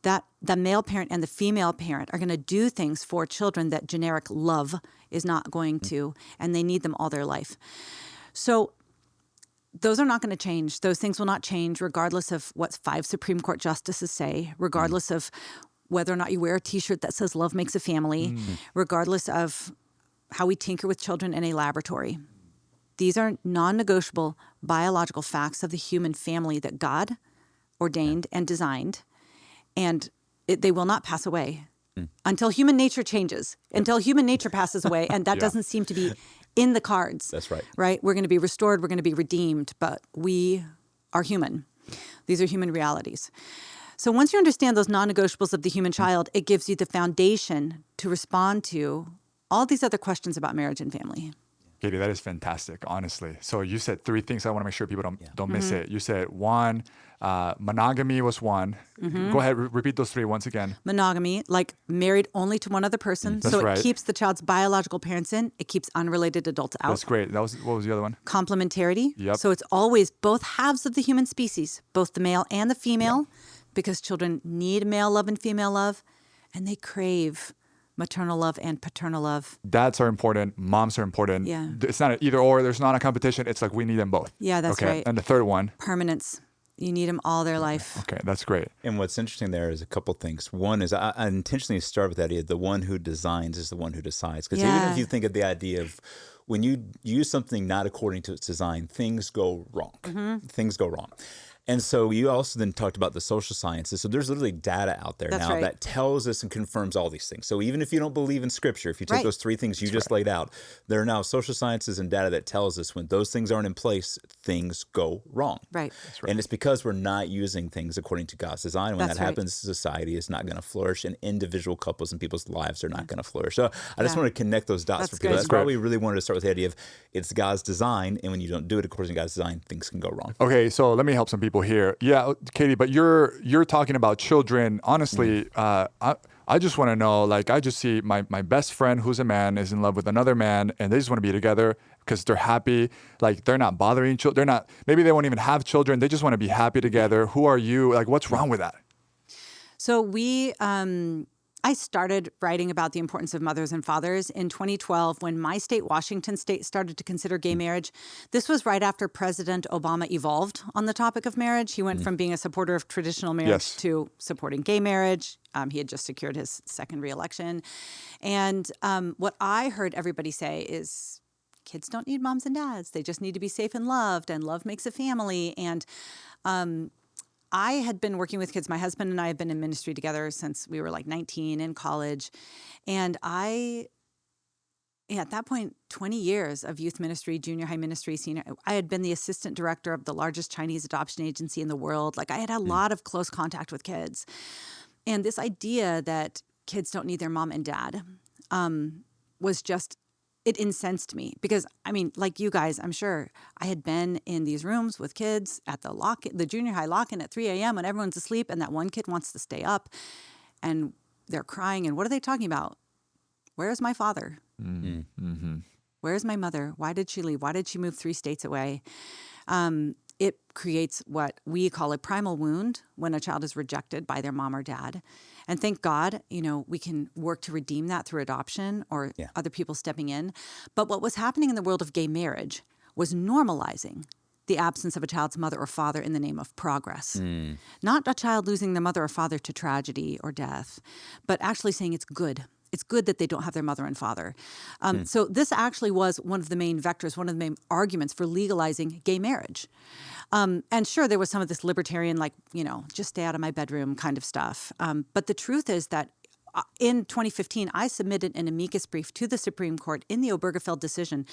That the male parent and the female parent are going to do things for children that generic love is not going to, and they need them all their life. So those are not going to change. Those things will not change regardless of what 5 Supreme Court justices say, regardless of whether or not you wear a T-shirt that says love makes a family, regardless of how we tinker with children in a laboratory. These are non-negotiable biological facts of the human family that God ordained and designed, and they will not pass away until human nature changes, until human nature passes away, and that doesn't seem to be in the cards. That's right. Right? We're going to be restored, we're going to be redeemed, but we are human. These are human realities. So once you understand those non-negotiables of the human child, it gives you the foundation to respond to all these other questions about marriage and family. Katy, that is fantastic, honestly. So you said 3 things. I want to make sure people don't miss it. You said 1, monogamy was 1. Go ahead, repeat those 3 once again. Monogamy, like married only to one other person. That's so right. It keeps the child's biological parents in. It keeps unrelated adults out. That's great. What was the other one? Complementarity. Yep. So it's always both halves of the human species, both the male and the female, because children need male love and female love, and they crave maternal love and paternal love. Dads are important. Moms are important. Yeah. It's not an either or. There's not a competition. It's like we need them both. Yeah, that's right. And the third one? Permanence. You need them all their life. Okay, that's great. And what's interesting there is a couple things. One is I intentionally start with that idea, the one who designs is the one who decides. Because even if you think of the idea of when you use something not according to its design, things go wrong. Things go wrong. And so you also then talked about the social sciences. So there's literally data out there now that tells us and confirms all these things. So even if you don't believe in Scripture, if you take those 3 things you just laid out, there are now social sciences and data that tells us when those things aren't in place, things go wrong. Right. And it's because we're not using things according to God's design. When that happens, society is not going to flourish, and individual couples and people's lives are not going to flourish. So I just want to connect those dots for people. That's why we really wanted to start with the idea of it's God's design, and when you don't do it according to God's design, things can go wrong. Okay, so let me help some people here. Yeah, Katy, but you're talking about children. Honestly, I just want to know, like, I just see my best friend who's a man is in love with another man, and they just want to be together because they're happy. Like, they're not bothering children. They're not, maybe they won't even have children. They just want to be happy together. Who are you? Like, what's wrong with that? So I started writing about the importance of mothers and fathers in 2012 when my state, Washington State, started to consider gay marriage. This was right after President Obama evolved on the topic of marriage. He went from being a supporter of traditional marriage to supporting gay marriage. He had just secured his 2nd reelection. And what I heard everybody say is, kids don't need moms and dads. They just need to be safe and love makes a family. And I had been working with kids. My husband and I have been in ministry together since we were like 19 in college. And at that point, 20 years of youth ministry, junior high ministry, senior. I had been the assistant director of the largest Chinese adoption agency in the world. Like, I had a lot of close contact with kids. And this idea that kids don't need their mom and dad was just, it incensed me because, I mean, like you guys, I'm sure I had been in these rooms with kids at the junior high lock-in at 3 a.m. when everyone's asleep and that one kid wants to stay up and they're crying. And what are they talking about? Where's my father? Where's my mother? Why did she leave? Why did she move 3 states away? It creates what we call a primal wound when a child is rejected by their mom or dad. And thank God, we can work to redeem that through adoption or other people stepping in. But what was happening in the world of gay marriage was normalizing the absence of a child's mother or father in the name of progress. Not a child losing their mother or father to tragedy or death, but actually saying it's good. It's good that they don't have their mother and father. So this actually was one of the main vectors, one of the main arguments for legalizing gay marriage. And sure, there was some of this libertarian, like, just stay out of my bedroom kind of stuff. But the truth is that in 2015, I submitted an amicus brief to the Supreme Court in the Obergefell decision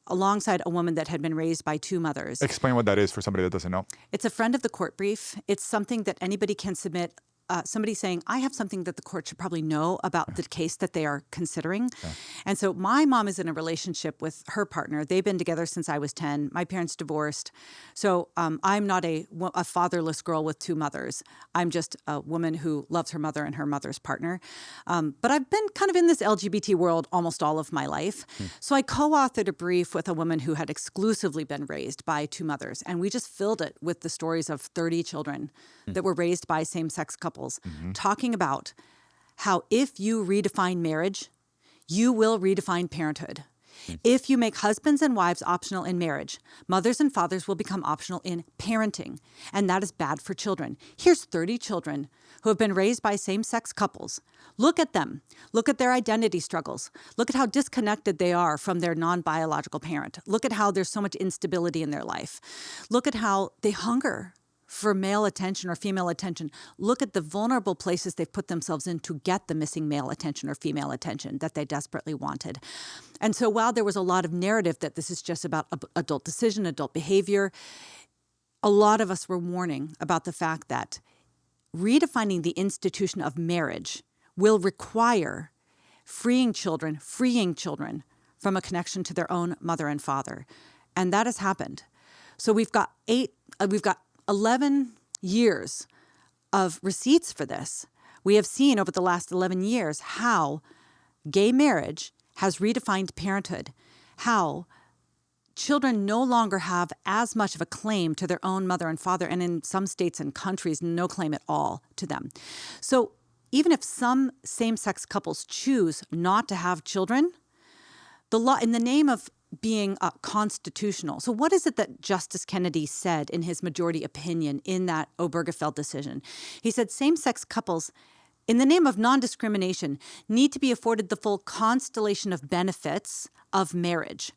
alongside a woman that had been raised by two mothers. Explain what that is for somebody that doesn't know. It's a friend of the court brief. It's something that anybody can submit. Somebody saying, I have something that the court should probably know about the case that they are considering. And so my mom is in a relationship with her partner. They've been together since I was 10. My parents divorced. So I'm not a fatherless girl with two mothers. I'm just a woman who loves her mother and her mother's partner. But I've been kind of in this LGBT world almost all of my life. So I co-authored a brief with a woman who had exclusively been raised by two mothers. And we just filled it with the stories of 30 children that were raised by same-sex couples. Talking about how if you redefine marriage, you will redefine parenthood. If you make husbands and wives optional in marriage, mothers and fathers will become optional in parenting, and that is bad for children. Here's 30 children who have been raised by same-sex couples. Look at them. Look at their identity struggles. Look at how disconnected they are from their non-biological parent. Look at how there's so much instability in their life. Look at how they hunger for male attention or female attention. Look at the vulnerable places they've put themselves in to get the missing male attention or female attention that they desperately wanted. And so while there was a lot of narrative that this is just about adult decision, adult behavior, a lot of us were warning about the fact that redefining the institution of marriage will require freeing children from a connection to their own mother and father. And that has happened. So we've got 11 years of receipts for this. We have seen over the last 11 years how gay marriage has redefined parenthood, how children no longer have as much of a claim to their own mother and father, and in some states and countries, no claim at all to them. So even if some same-sex couples choose not to have children, the law, in the name of being constitutional. So what is it that Justice Kennedy said in his majority opinion in that Obergefell decision? He said same-sex couples, in the name of non-discrimination, need to be afforded the full constellation of benefits of marriage.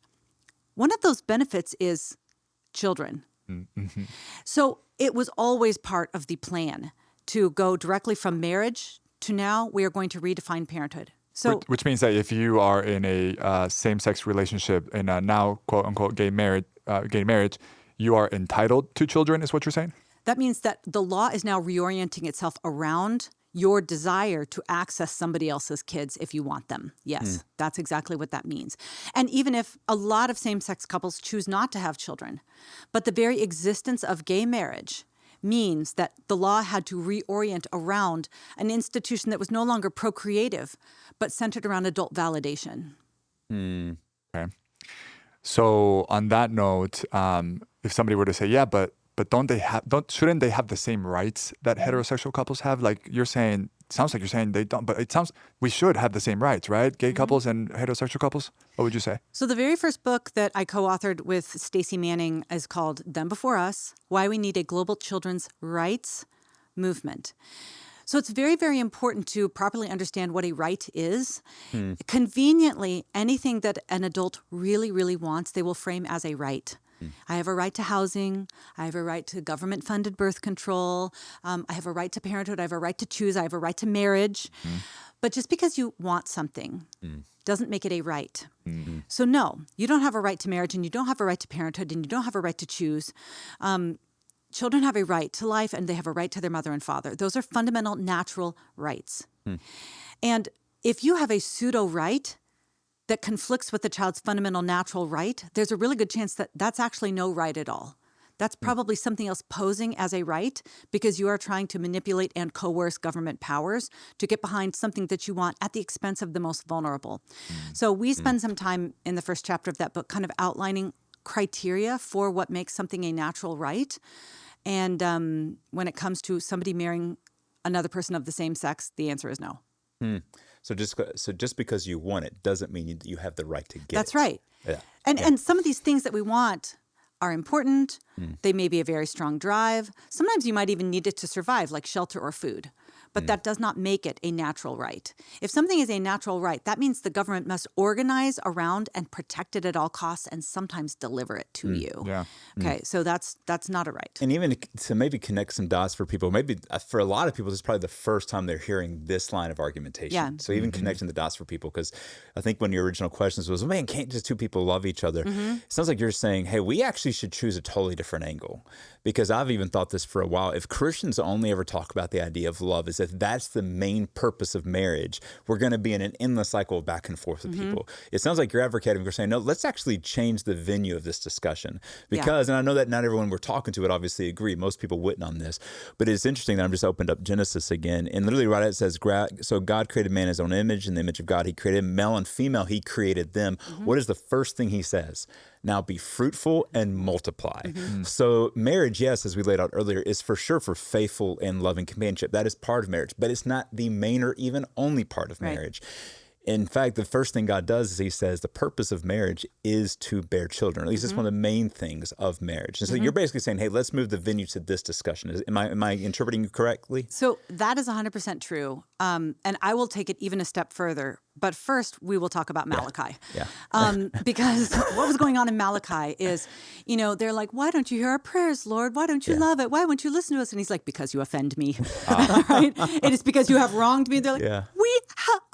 One of those benefits is children. So it was always part of the plan to go directly from marriage to now we are going to redefine parenthood. So, which means that if you are in a same-sex relationship in a now quote-unquote gay marriage, you are entitled to children, is what you're saying? That means that the law is now reorienting itself around your desire to access somebody else's kids if you want them. Yes, that's exactly what that means. And even if a lot of same-sex couples choose not to have children, but the very existence of gay marriage means that the law had to reorient around an institution that was no longer procreative, but centered around adult validation. Okay. So on that note, if somebody were to say, yeah, but shouldn't they have the same rights that heterosexual couples have? Like you're saying, sounds like you're saying they don't, but it sounds we should have the same rights, right? Gay couples and heterosexual couples. What would you say? So the very first book that I co-authored with Stacey Manning is called Them Before Us: Why We Need a Global Children's Rights Movement. So it's very, very important to properly understand what a right is. Conveniently, anything that an adult really, really wants, they will frame as a right. I have a right to housing. I have a right to government-funded birth control. I have a right to parenthood. I have a right to choose. I have a right to marriage. But just because you want something doesn't make it a right. So no, you don't have a right to marriage, and you don't have a right to parenthood, and you don't have a right to choose. Children have a right to life, and they have a right to their mother and father. Those are fundamental natural rights. And if you have a pseudo-right that conflicts with the child's fundamental natural right, there's a really good chance that that's actually no right at all. That's probably something else posing as a right because you are trying to manipulate and coerce government powers to get behind something that you want at the expense of the most vulnerable. So we spend some time in the first chapter of that book kind of outlining criteria for what makes something a natural right. And when it comes to somebody marrying another person of the same sex, the answer is no. So just because you want it doesn't mean you have the right to get it. That's right. Yeah. And some of these things that we want are important. They may be a very strong drive. Sometimes you might even need it to survive, like shelter or food. But that does not make it a natural right. If something is a natural right, that means the government must organize around and protect it at all costs and sometimes deliver it to you. Yeah. Okay, so that's not a right. And even to maybe connect some dots for people, maybe for a lot of people, this is probably the first time they're hearing this line of argumentation. Yeah. So even connecting the dots for people, because I think one of your original questions was, man, can't just two people love each other? It sounds like you're saying, hey, we actually should choose a totally different angle. Because I've even thought this for a while. If Christians only ever talk about the idea of love as if that's the main purpose of marriage, we're going to be in an endless cycle of back and forth with people. It sounds like you're advocating, you're saying, no, let's actually change the venue of this discussion. Because, and I know that not everyone we're talking to would obviously agree. Most people wouldn't on this. But it's interesting that I've just opened up Genesis again. And literally right it says, so God created man in his own image. In the image of God, he created him. Male and female, he created them. What is the first thing he says? Now be fruitful and multiply. So marriage, yes, as we laid out earlier, is for sure for faithful and loving companionship. That is part of marriage, but it's not the main or even only part of marriage. In fact, the first thing God does is he says the purpose of marriage is to bear children. At least it's one of the main things of marriage. And so you're basically saying, hey, let's move the venue to this discussion. Am I interpreting you correctly? So that is 100% true. And I will take it even a step further. But first, we will talk about Malachi. Because what was going on in Malachi is, they're like, why don't you hear our prayers, Lord? Why don't you love it? Why won't you listen to us? And he's like, because you offend me. Right? It is because you have wronged me. They're like,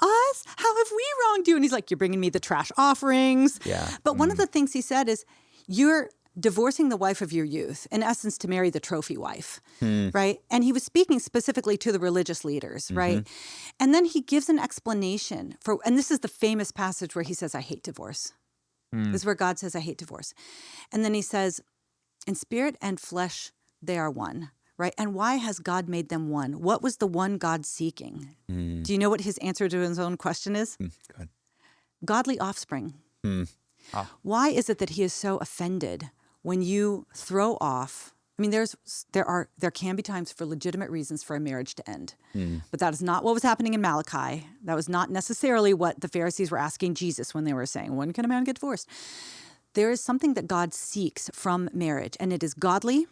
us? How have we wronged you? And he's like, you're bringing me the trash offerings. But one of the things he said is, you're divorcing the wife of your youth, in essence, to marry the trophy wife, right? And he was speaking specifically to the religious leaders, right? And then he gives an explanation and this is the famous passage where he says, I hate divorce. This is where God says, I hate divorce. And then he says, in spirit and flesh, they are one, right? And why has God made them one? What was the one God seeking? Do you know what his answer to his own question is? Go ahead. Godly offspring. Why is it that he is so offended when you throw off? I mean, there can be times for legitimate reasons for a marriage to end, but that is not what was happening in Malachi. That was not necessarily what the Pharisees were asking Jesus when they were saying, when can a man get divorced? There is something that God seeks from marriage, and it is godly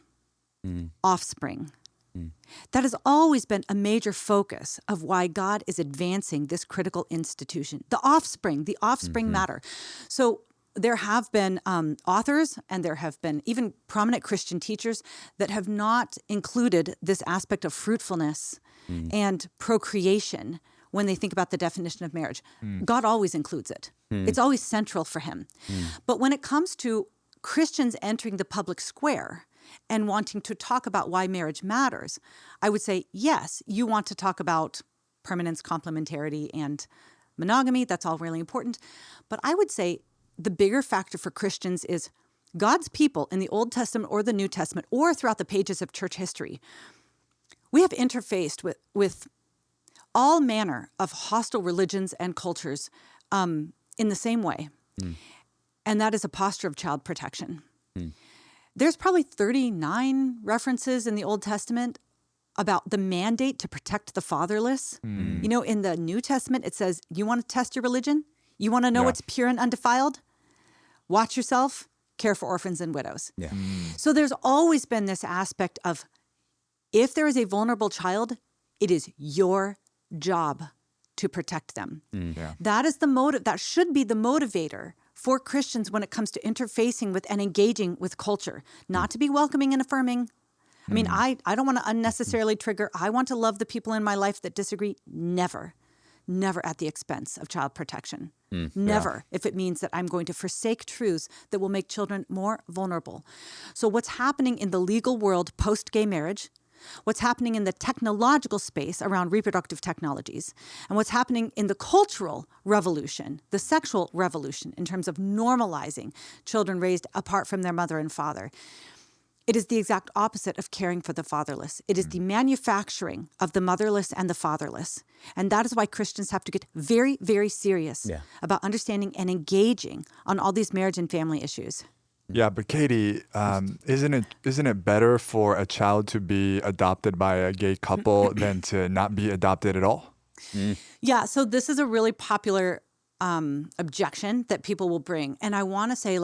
offspring. That has always been a major focus of why God is advancing this critical institution. The offspring matter. So there have been authors and there have been even prominent Christian teachers that have not included this aspect of fruitfulness and procreation when they think about the definition of marriage. God always includes it. It's always central for him. But when it comes to Christians entering the public square and wanting to talk about why marriage matters, I would say, yes, you want to talk about permanence, complementarity, and monogamy. That's all really important. But I would say the bigger factor for Christians is God's people in the Old Testament or the New Testament or throughout the pages of church history. We have interfaced with all manner of hostile religions and cultures in the same way. And that is a posture of child protection. There's probably 39 references in the Old Testament about the mandate to protect the fatherless. In the New Testament, it says, you want to test your religion? You want to know what's pure and undefiled? Watch yourself, care for orphans and widows. So there's always been this aspect of, if there is a vulnerable child, it is your job to protect them. That is the motive. That should be the motivator for Christians when it comes to interfacing with and engaging with culture, not to be welcoming and affirming. I mean, I don't want to unnecessarily trigger. I want to love the people in my life that disagree. Never at the expense of child protection. Never, if it means that I'm going to forsake truths that will make children more vulnerable. So what's happening in the legal world post-gay marriage, what's happening in the technological space around reproductive technologies, and what's happening in the cultural revolution, the sexual revolution, in terms of normalizing children raised apart from their mother and father. It is the exact opposite of caring for the fatherless. It is the manufacturing of the motherless and the fatherless. And that is why Christians have to get very, very serious about understanding and engaging on all these marriage and family issues. Yeah, but Katy, isn't it better for a child to be adopted by a gay couple than to not be adopted at all? Yeah, so this is a really popular objection that people will bring. And I want to say,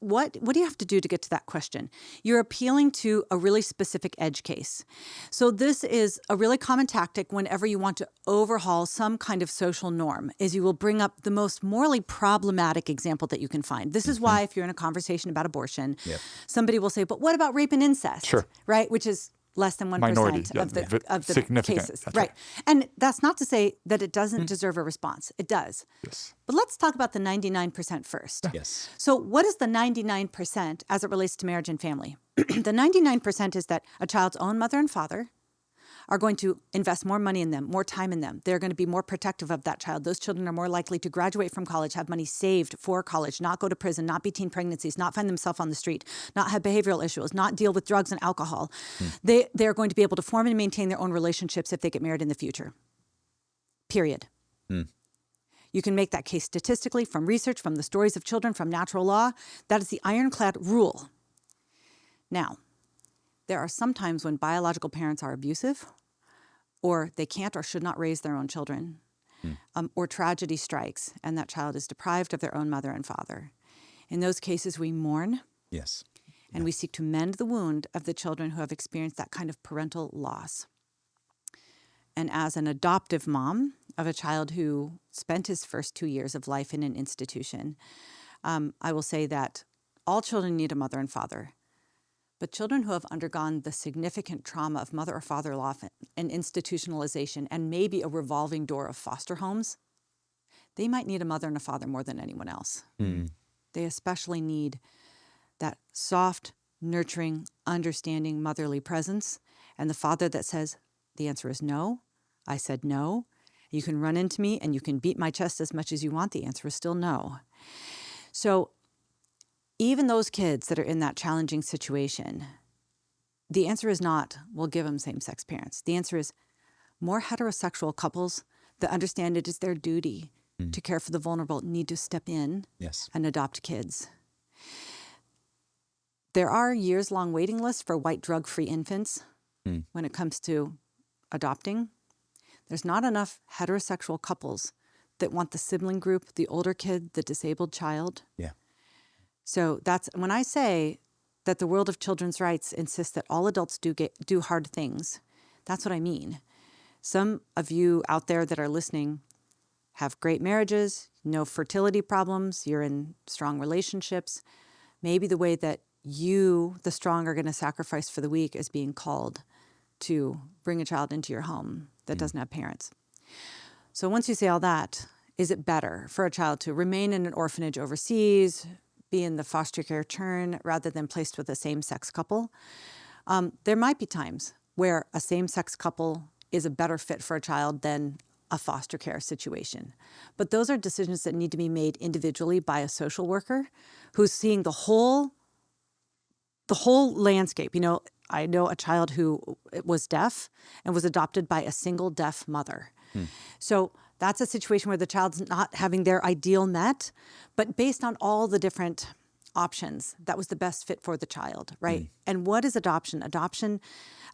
what do you have to do to get to that question? You're appealing to a really specific edge case. So this is a really common tactic whenever you want to overhaul some kind of social norm, is you will bring up the most morally problematic example that you can find. This is why if you're in a conversation about abortion, somebody will say, but what about rape and incest? Sure. Right? Which is less than 1% Minority, of the significant. cases. That's Right. And that's not to say that it doesn't deserve a response. It does. Yes. But let's talk about the 99% first. Yes. So what is the 99% as it relates to marriage and family? The 99% is that a child's own mother and father are going to invest more money in them, more time in them. They're going to be more protective of that child. Those children are more likely to graduate from college, have money saved for college, not go to prison, not be teen pregnancies, not find themselves on the street, not have behavioral issues, not deal with drugs and alcohol. They're going to be able to form and maintain their own relationships if they get married in the future. Period. You can make that case statistically from research, from the stories of children, from natural law. That is the ironclad rule. Now, there are some times when biological parents are abusive, or they can't or should not raise their own children, or tragedy strikes and that child is deprived of their own mother and father. In those cases, we mourn. Yes. And we seek to mend the wound of the children who have experienced that kind of parental loss. And as an adoptive mom of a child who spent his first 2 years of life in an institution, I will say that all children need a mother and father. But children who have undergone the significant trauma of mother or father loss and institutionalization and maybe a revolving door of foster homes, they might need a mother and a father more than anyone else. They especially need that soft, nurturing, understanding motherly presence, and the father that says, the answer is no. I said no. You can run into me and you can beat my chest as much as you want. The answer is still no. So even those kids that are in that challenging situation, the answer is not, we'll give them same-sex parents. The answer is more heterosexual couples that understand it is their duty to care for the vulnerable need to step in and adopt kids. There are years-long waiting lists for white drug-free infants when it comes to adopting. There's not enough heterosexual couples that want the sibling group, the older kid, the disabled child. So that's when I say that the world of children's rights insists that all adults do hard things. That's what I mean. Some of you out there that are listening have great marriages, no fertility problems, you're in strong relationships. Maybe the way that you, the strong, are going to sacrifice for the weak is being called to bring a child into your home that doesn't have parents. So once you say all that, is it better for a child to remain in an orphanage overseas, be in the foster care turn rather than placed with a same-sex couple? There might be times where a same-sex couple is a better fit for a child than a foster care situation. But those are decisions that need to be made individually by a social worker who's seeing the whole landscape. You know, I know a child who was deaf and was adopted by a single deaf mother. So that's a situation where the child's not having their ideal met, but based on all the different options, that was the best fit for the child, right? And what is adoption? Adoption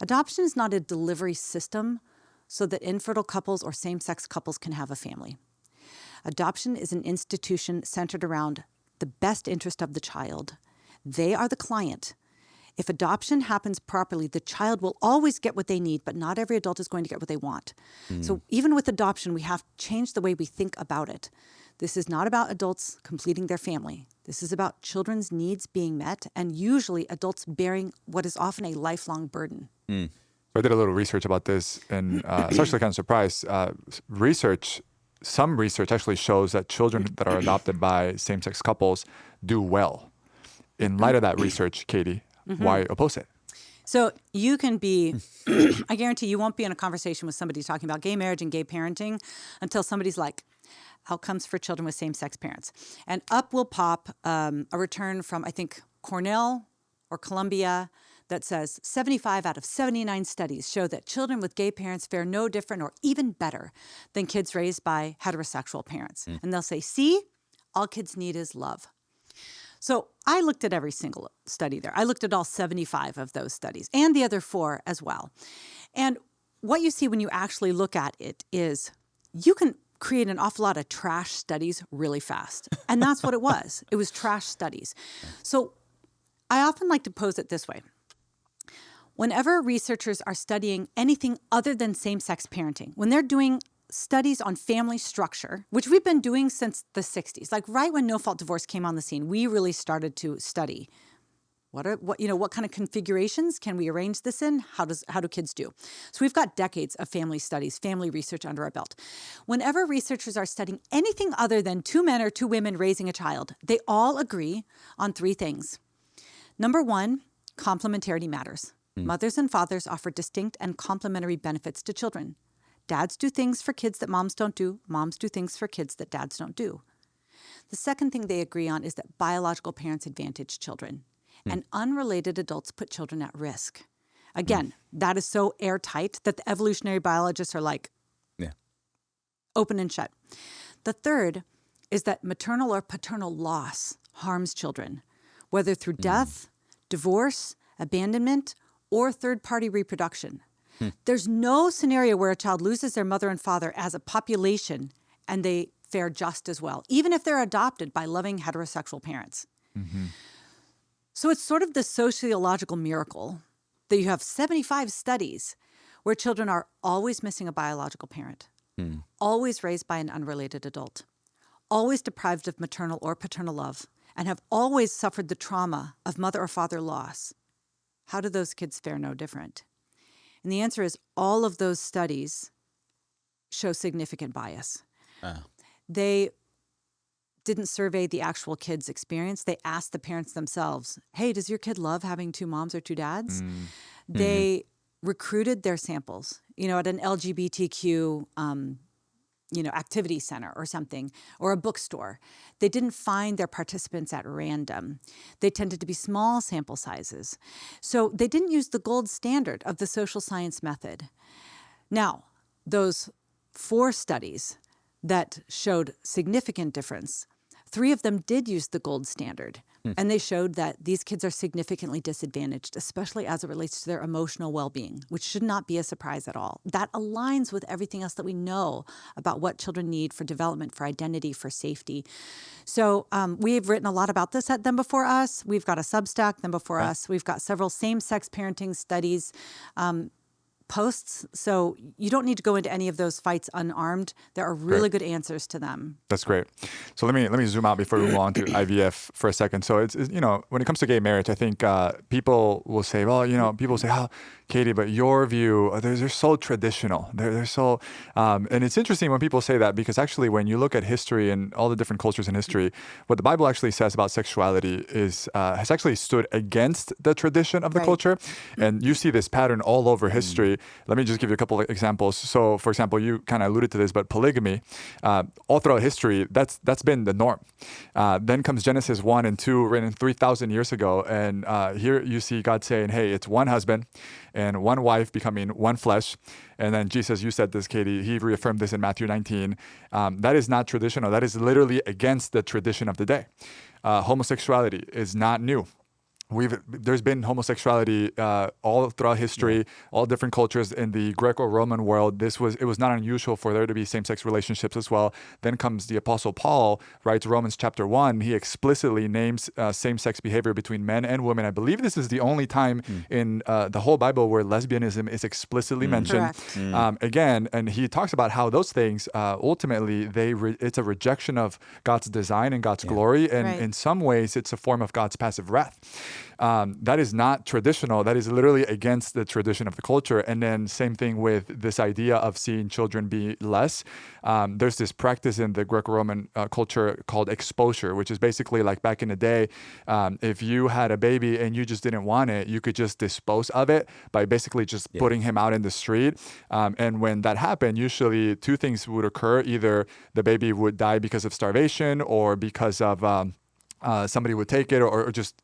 is not a delivery system so that infertile couples or same-sex couples can have a family. Adoption is an institution centered around the best interest of the child. They are the client. If adoption happens properly, the child will always get what they need, but not every adult is going to get what they want. So even with adoption, we have to change the way we think about it. This is not about adults completing their family. This is about children's needs being met, and usually adults bearing what is often a lifelong burden. I did a little research about this, and I was actually kind of surprised. Some research actually shows that children that are adopted by same-sex couples do well. In light of that research, Katy, why oppose it? So you can be, I guarantee you won't be in a conversation with somebody talking about gay marriage and gay parenting until somebody's like, outcomes for children with same-sex parents. And up will pop a return from, I think, Cornell or Columbia that says 75 out of 79 studies show that children with gay parents fare no different or even better than kids raised by heterosexual parents. And they'll say, see, all kids need is love. So I looked at every single study there. I looked at all 75 of those studies and the other 4 as well. And what you see when you actually look at it is you can create an awful lot of trash studies really fast. And that's what it was. It was trash studies. So I often like to pose it this way. Whenever researchers are studying anything other than same-sex parenting, when they're doing studies on family structure, which we've been doing since the 60s, like right when no-fault divorce came on the scene, we really started to study what kind of configurations can we arrange this in? How do kids do? So we've got decades of family studies, family research under our belt. Whenever researchers are studying anything other than 2 men or 2 women raising a child, they all agree on 3 things. Number 1, complementarity matters. Mothers and fathers offer distinct and complementary benefits to children. Dads do things for kids that moms don't do. Moms do things for kids that dads don't do. The second thing they agree on is that biological parents advantage children, and unrelated adults put children at risk. Again, that is so airtight that the evolutionary biologists are like, open and shut. The third is that maternal or paternal loss harms children, whether through death, divorce, abandonment, or third-party reproduction. There's no scenario where a child loses their mother and father as a population and they fare just as well, even if they're adopted by loving heterosexual parents. So it's sort of the sociological miracle that you have 75 studies where children are always missing a biological parent, always raised by an unrelated adult, always deprived of maternal or paternal love, and have always suffered the trauma of mother or father loss. How do those kids fare no different? And the answer is all of those studies show significant bias. They didn't survey the actual kids' experience. They asked the parents themselves, hey, does your kid love having 2 moms or 2 dads? They recruited their samples, at an LGBTQ activity center or something, or a bookstore. They didn't find their participants at random. They tended to be small sample sizes. So they didn't use the gold standard of the social science method. Now, those 4 studies that showed significant difference, 3 of them did use the gold standard. And they showed that these kids are significantly disadvantaged, especially as it relates to their emotional well-being, which should not be a surprise at all. That aligns with everything else that we know about what children need for development, for identity, for safety. So we've written a lot about this at Them Before Us. We've got a Substack, Them Before Us. We've got several same-sex parenting studies posts. So you don't need to go into any of those fights unarmed. There are really good answers to them. That's great. So let me zoom out before we move on to IVF for a second. So it's when it comes to gay marriage, I think people will say, people say, Katy, but your view, they're so traditional. They're so, and it's interesting when people say that, because actually when you look at history and all the different cultures in history, what the Bible actually says about sexuality is has actually stood against the tradition of the culture. And you see this pattern all over history. Let me just give you a couple of examples. So, for example, you kind of alluded to this, but polygamy, all throughout history, that's been the norm. Then comes Genesis 1 and 2, written 3,000 years ago. And here you see God saying, hey, it's one husband and one wife becoming one flesh. And then Jesus, you said this, Katy, he reaffirmed this in Matthew 19. That is not traditional. That is literally against the tradition of the day. Homosexuality is not new. There's been homosexuality all throughout history, all different cultures in the Greco-Roman world. It was not unusual for there to be same-sex relationships as well. Then comes the Apostle Paul, writes Romans chapter 1. He explicitly names same-sex behavior between men and women. I believe this is the only time in the whole Bible where lesbianism is explicitly mentioned. Again, and he talks about how those things ultimately it's a rejection of God's design and God's glory, and in some ways it's a form of God's passive wrath. That is not traditional. That is literally against the tradition of the culture. And then same thing with this idea of seeing children be less. There's this practice in the Greco-Roman culture called exposure, which is basically like back in the day, if you had a baby and you just didn't want it, you could just dispose of it by basically just putting him out in the street. And when that happened, usually 2 things would occur. Either the baby would die because of starvation or because of somebody would take it, or just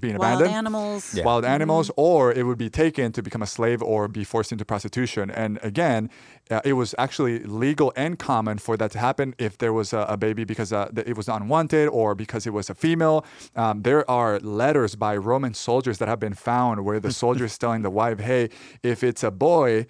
being Wild abandoned. animals. Yeah. Wild animals, or it would be taken to become a slave or be forced into prostitution. And again, it was actually legal and common for that to happen if there was a baby because it was unwanted or because it was a female. There are letters by Roman soldiers that have been found where the soldier is telling the wife, hey, if it's a boy,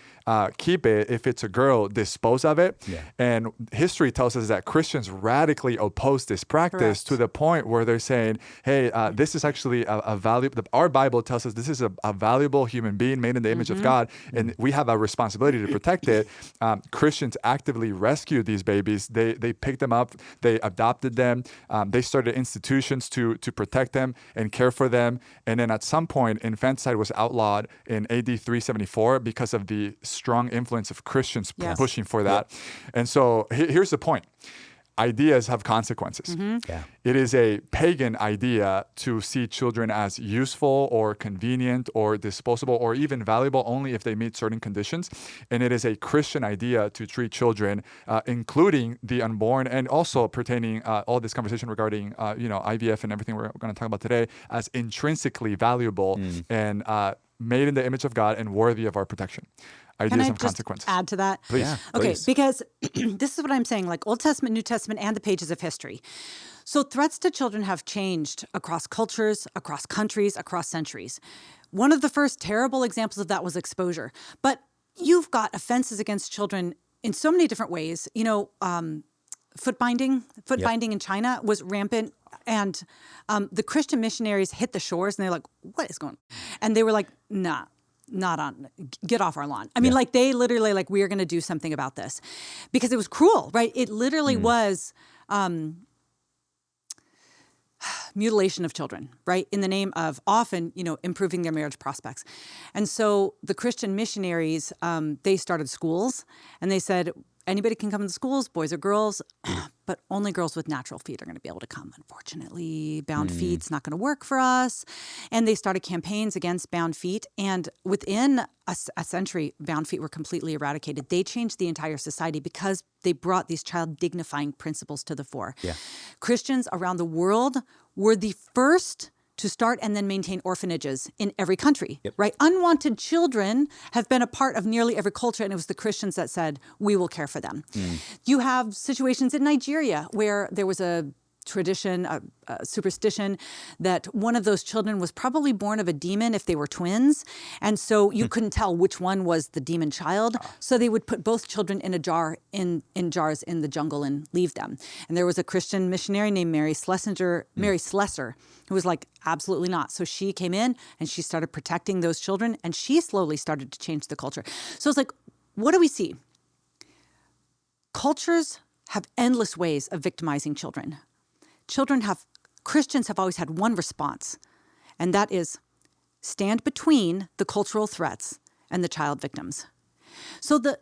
keep it. If it's a girl, dispose of it. Yeah. And history tells us that Christians radically oppose this practice Correct. to the point where they're saying, hey, this is actually a valuable, our Bible tells us this is a valuable human being made in the image of God, and we have a responsibility to protect it. Christians actively rescued these babies. They picked them up, they adopted them, they started institutions to protect them and care for them. And then at some point, infanticide was outlawed in AD 374 because of the strong influence of Christians Yes. pushing for that. And so here's the point. Ideas have consequences. Yeah. It is a pagan idea to see children as useful or convenient or disposable or even valuable only if they meet certain conditions. And it is a Christian idea to treat children, including the unborn, and also pertaining all this conversation regarding IVF and everything we're going to talk about today, as intrinsically valuable and made in the image of God and worthy of our protection. Can Ideas I have just consequences. add to that? Please. Yeah, Okay, please. because this is what I'm saying, like Old Testament, New Testament, and the pages of history. So threats to children have changed across cultures, across countries, across centuries. One of the first terrible examples of that was exposure. But you've got offenses against children in so many different ways. Foot binding in China was rampant. And the Christian missionaries hit the shores and they're like, what is going on? And they were like, nah. Not on, get off our lawn. I mean, like they literally like, we are going to do something about this because it was cruel, right? It literally was mutilation of children, right? In the name of often, improving their marriage prospects. And so the Christian missionaries, they started schools and they said, anybody can come to schools, boys or girls, but only girls with natural feet are going to be able to come. Unfortunately, bound feet's not going to work for us. And they started campaigns against bound feet. And within a century, bound feet were completely eradicated. They changed the entire society because they brought these child dignifying principles to the fore. Yeah. Christians around the world were the first to start and then maintain orphanages in every country, right? Unwanted children have been a part of nearly every culture, and it was the Christians that said, we will care for them. You have situations in Nigeria where there was a tradition, a superstition, that one of those children was probably born of a demon if they were twins. And so you couldn't tell which one was the demon child. So they would put both children in a jar, in jars in the jungle and leave them. And there was a Christian missionary named Mary Slessor, who was like, absolutely not. So she came in and she started protecting those children, and she slowly started to change the culture. So it's like, what do we see? Cultures have endless ways of victimizing children. Christians have always had one response, and that is stand between the cultural threats and the child victims. So the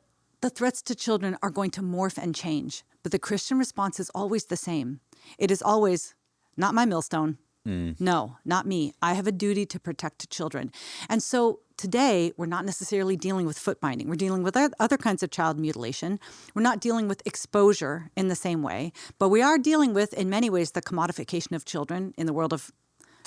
threats to children are going to morph and change, but the Christian response is always the same. It is always, not my millstone. No, not me. I have a duty to protect children. And so today, we're not necessarily dealing with foot binding. We're dealing with other kinds of child mutilation. We're not dealing with exposure in the same way, but we are dealing with, in many ways, the commodification of children in the world of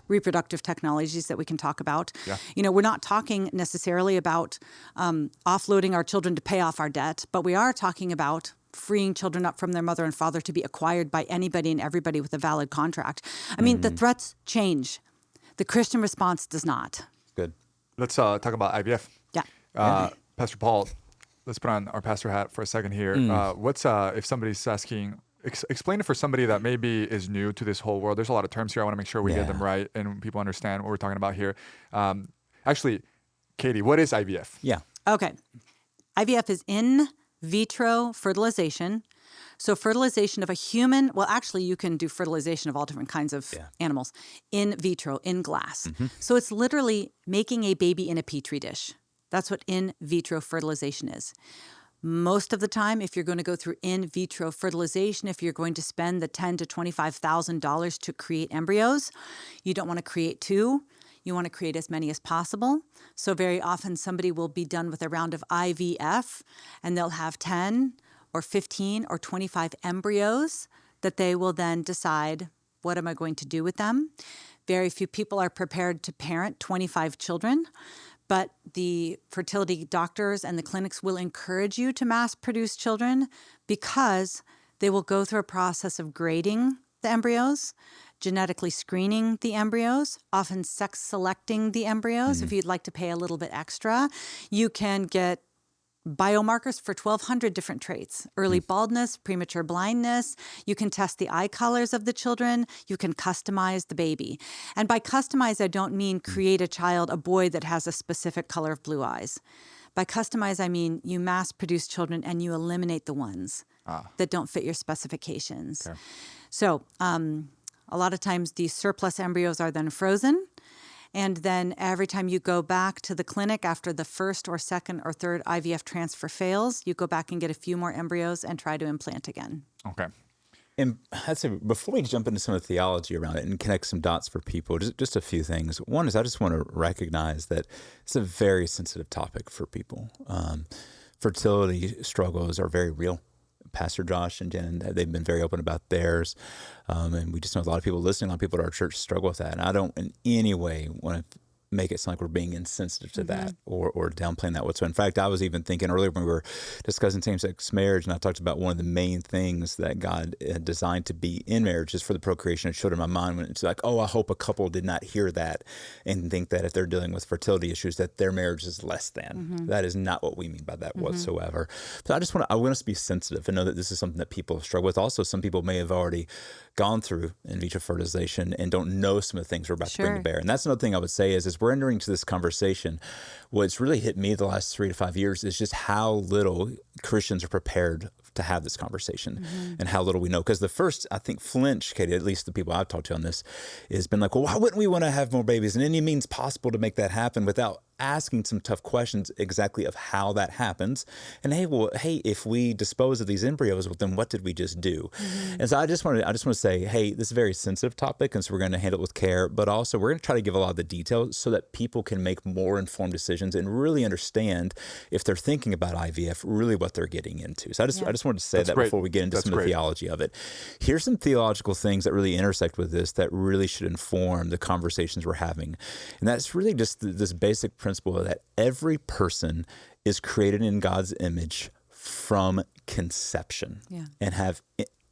reproductive technologies that we can talk about. Yeah. We're not talking necessarily about offloading our children to pay off our debt, but we are talking about freeing children up from their mother and father to be acquired by anybody and everybody with a valid contract. I mean, the threats change. The Christian response does not. Good. Let's talk about IVF. Yeah. Pastor Paul, let's put on our pastor hat for a second here. What's if somebody's asking, explain it for somebody that maybe is new to this whole world. There's a lot of terms here. I want to make sure we get them right and people understand what we're talking about here. Actually, Katie, what is IVF? Yeah. Okay. IVF is in vitro fertilization. So fertilization of a human, well, actually, you can do fertilization of all different kinds of animals in vitro, in glass. So it's literally making a baby in a petri dish. That's what in vitro fertilization is. Most of the time, if you're going to go through in vitro fertilization, if you're going to spend the $10,000 to $25,000 to create embryos, you don't want to create two. You want to create as many as possible. So very often somebody will be done with a round of IVF and they'll have 10 or 15 or 25 embryos that they will then decide what am I going to do with them? Very few people are prepared to parent 25 children, but the fertility doctors and the clinics will encourage you to mass produce children because they will go through a process of grading the embryos, genetically screening the embryos, often sex selecting the embryos. If you'd like to pay a little bit extra, you can get biomarkers for 1,200 different traits: early baldness, premature blindness. You can test the eye colors of the children. You can customize the baby. And by customize, I don't mean create a child, a boy that has a specific color of blue eyes. By customize, I mean you mass produce children and you eliminate the ones that don't fit your specifications. Okay. So a lot of times these surplus embryos are then frozen. And then every time you go back to the clinic after the first or second or third IVF transfer fails, you go back and get a few more embryos and try to implant again. Okay. And I'd say before we jump into some of the theology around it and connect some dots for people, just a few things. One is I just want to recognize that it's a very sensitive topic for people. Fertility struggles are very real. Pastor Josh and Jen, they've been very open about theirs. And we just know a lot of people listening, a lot of people at our church struggle with that. And I don't in any way want to make it sound like we're being insensitive to that or downplaying that whatsoever. In fact, I was even thinking earlier when we were discussing same-sex marriage, and I talked about one of the main things that God had designed to be in marriage is for the procreation of children. My mind went into like, oh, I hope a couple did not hear that and think that if they're dealing with fertility issues that their marriage is less than. That is not what we mean by that whatsoever. But I want us to be sensitive and know that this is something that people struggle with. Also, some people may have already gone through in vitro fertilization and don't know some of the things we're about to bring to bear. And that's another thing I would say is we're entering to this conversation, what's really hit me the last 3 to 5 years is just how little Christians are prepared to have this conversation and how little we know. Because the first, I think, flinch, Katy, at least the people I've talked to on this, has been like, well, why wouldn't we want to have more babies? And any means possible to make that happen without asking some tough questions exactly of how that happens. And hey, if we dispose of these embryos, well, then what did we just do? And so I just want to say, hey, this is a very sensitive topic, and so we're going to handle it with care, but also we're going to try to give a lot of the details so that people can make more informed decisions and really understand if they're thinking about IVF, really what they're getting into. So I just wanted to say that before we get into some of the theology of it. Here's some theological things that really intersect with this that really should inform the conversations we're having. And that's really just this basic principle that every person is created in God's image from conception and have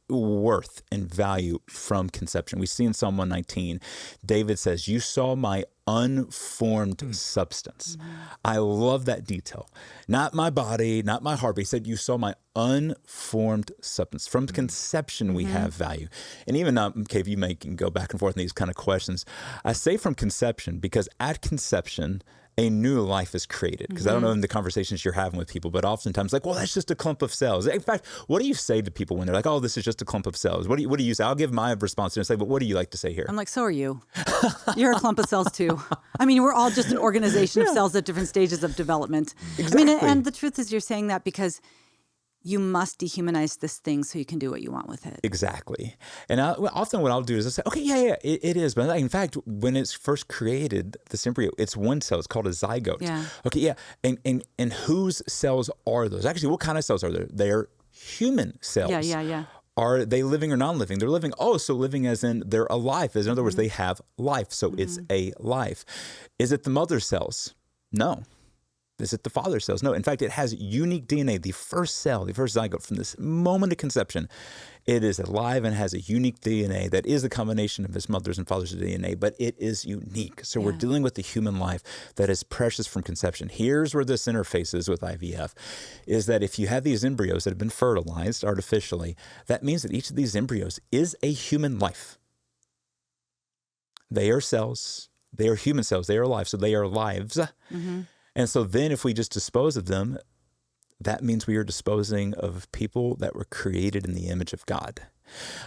worth and value from conception. We see in Psalm 119, David says, you saw my unformed substance. I love that detail. Not my body, not my heart, but he said, you saw my unformed substance. From conception, we have value. And even now, okay, if you can go back and forth in these kind of questions, I say from conception because at conception, a new life is created. Because I don't know in the conversations you're having with people, but oftentimes like, well, that's just a clump of cells. In fact, what do you say to people when they're like, oh, this is just a clump of cells? What do you say? I'll give my response and say, but what do you like to say here? I'm like, so are you. You're a clump of cells too. I mean, we're all just an organization of cells at different stages of development. Exactly. I mean, and the truth is you're saying that because you must dehumanize this thing so you can do what you want with it. Exactly. And often what I'll do is I'll say, okay, it is. But in fact, when it's first created, this embryo, it's one cell. It's called a zygote. Yeah. Okay, yeah. And whose cells are those? Actually, what kind of cells are there? They're human cells. Yeah. Are they living or non-living? They're living. Oh, so living as in they're alive. As in other words, they have life. So it's a life. Is it the mother cells? No. Is it the father cells? No. In fact, it has unique DNA. The first cell, the first zygote from this moment of conception, it is alive and has a unique DNA that is a combination of its mother's and father's DNA, but it is unique. So we're dealing with the human life that is precious from conception. Here's where this interfaces with IVF, is that if you have these embryos that have been fertilized artificially, that means that each of these embryos is a human life. They are cells. They are human cells. They are alive. So they are lives. And so then if we just dispose of them, that means we are disposing of people that were created in the image of God.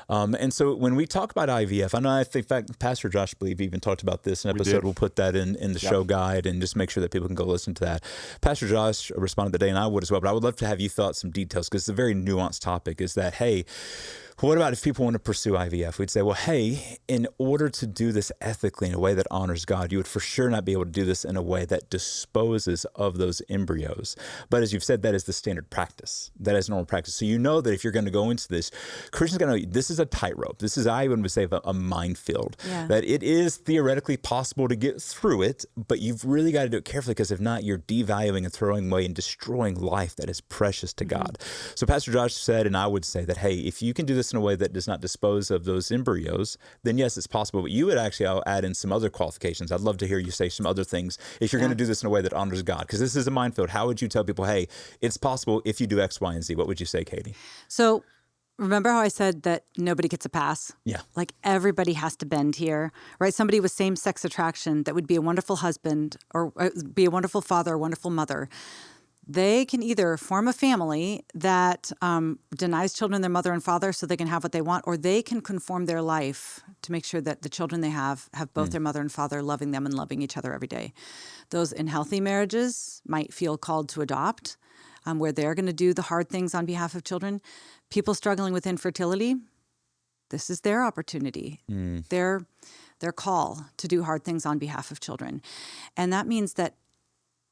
And so when we talk about IVF, I think, in fact, Pastor Josh, I believe, even talked about this in an episode. We'll put that in the show guide and just make sure that people can go listen to that. Pastor Josh responded today, and I would as well, but I would love to have you fill out some details because it's a very nuanced topic, is that, hey, What about if people want to pursue IVF? We'd say, well, hey, in order to do this ethically in a way that honors God, you would for sure not be able to do this in a way that disposes of those embryos. But as you've said, that is the standard practice. That is normal practice. So you know that if you're going to go into this, Christians got to know this is a tightrope. This is, I would say, a minefield. Yeah. That it is theoretically possible to get through it, but you've really got to do it carefully, because if not, you're devaluing and throwing away and destroying life that is precious to God. So Pastor Josh said, and I would say that, hey, if you can do this in a way that does not dispose of those embryos, then yes, it's possible. But you would actually, I'll add in some other qualifications. I'd love to hear you say some other things if you're going to do this in a way that honors God, because this is a minefield. How would you tell people, hey, it's possible if you do X, Y, and Z? What would you say, Katy? So remember how I said that nobody gets a pass? Yeah. Like everybody has to bend here, right? Somebody with same-sex attraction that would be a wonderful husband or be a wonderful father or wonderful mother. They can either form a family that denies children their mother and father so they can have what they want, or they can conform their life to make sure that the children they have both their mother and father loving them and loving each other every day. Those in healthy marriages might feel called to adopt, where they're going to do the hard things on behalf of children. People struggling with infertility, this is their opportunity, their call to do hard things on behalf of children. And that means that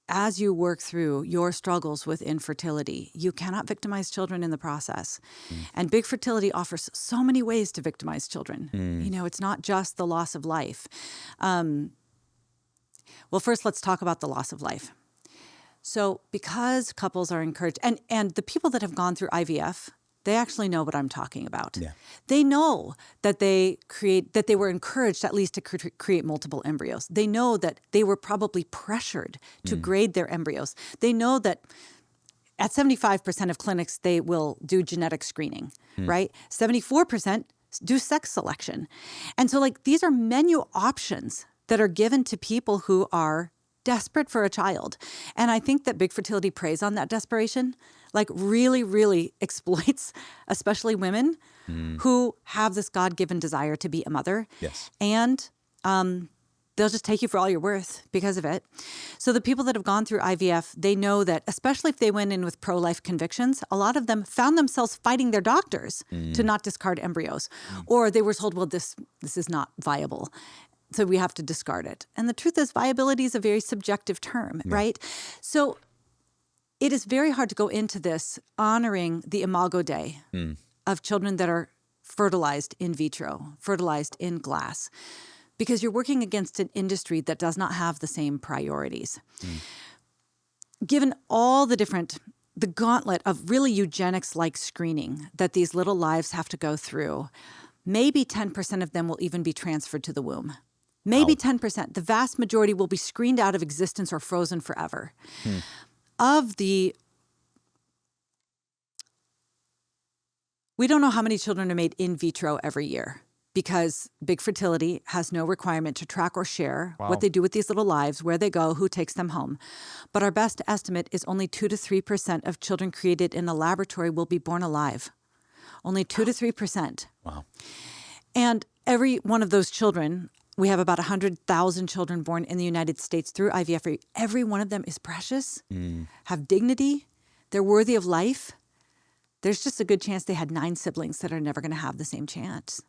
as you work through your struggles with infertility, you cannot victimize children in the process. And Big Fertility offers so many ways to victimize children. You know, it's not just the loss of life. Well, first, let's talk about the loss of life. So because couples are encouraged, and the people that have gone through IVF, they actually know what I'm talking about. Yeah. They know that they were encouraged at least to create multiple embryos. They know that they were probably pressured to grade their embryos. They know that at 75% of clinics, they will do genetic screening, right? 74% do sex selection. And so like these are menu options that are given to people who are desperate for a child. And I think that Big Fertility preys on that desperation, like really, really exploits, especially women who have this God-given desire to be a mother. Yes. And they'll just take you for all you're worth because of it. So the people that have gone through IVF, they know that, especially if they went in with pro-life convictions, a lot of them found themselves fighting their doctors to not discard embryos. Or they were told, well, this is not viable, so we have to discard it. And the truth is, viability is a very subjective term, right? So it is very hard to go into this honoring the imago Dei of children that are fertilized in vitro, fertilized in glass, because you're working against an industry that does not have the same priorities. Given all the gauntlet of really eugenics-like screening that these little lives have to go through, maybe 10% of them will even be transferred to the womb. Maybe 10%. The vast majority will be screened out of existence or frozen forever. We don't know how many children are made in vitro every year because Big Fertility has no requirement to track or share what they do with these little lives, where they go, who takes them home. But our best estimate is only 2 to 3% of children created in a laboratory will be born alive. Only 2 to 3%. Wow. And every one of those children, we have about 100,000 children born in the United States through IVF. Every one of them is precious, have dignity, they're worthy of life. There's just a good chance they had 9 siblings that are never going to have the same chance.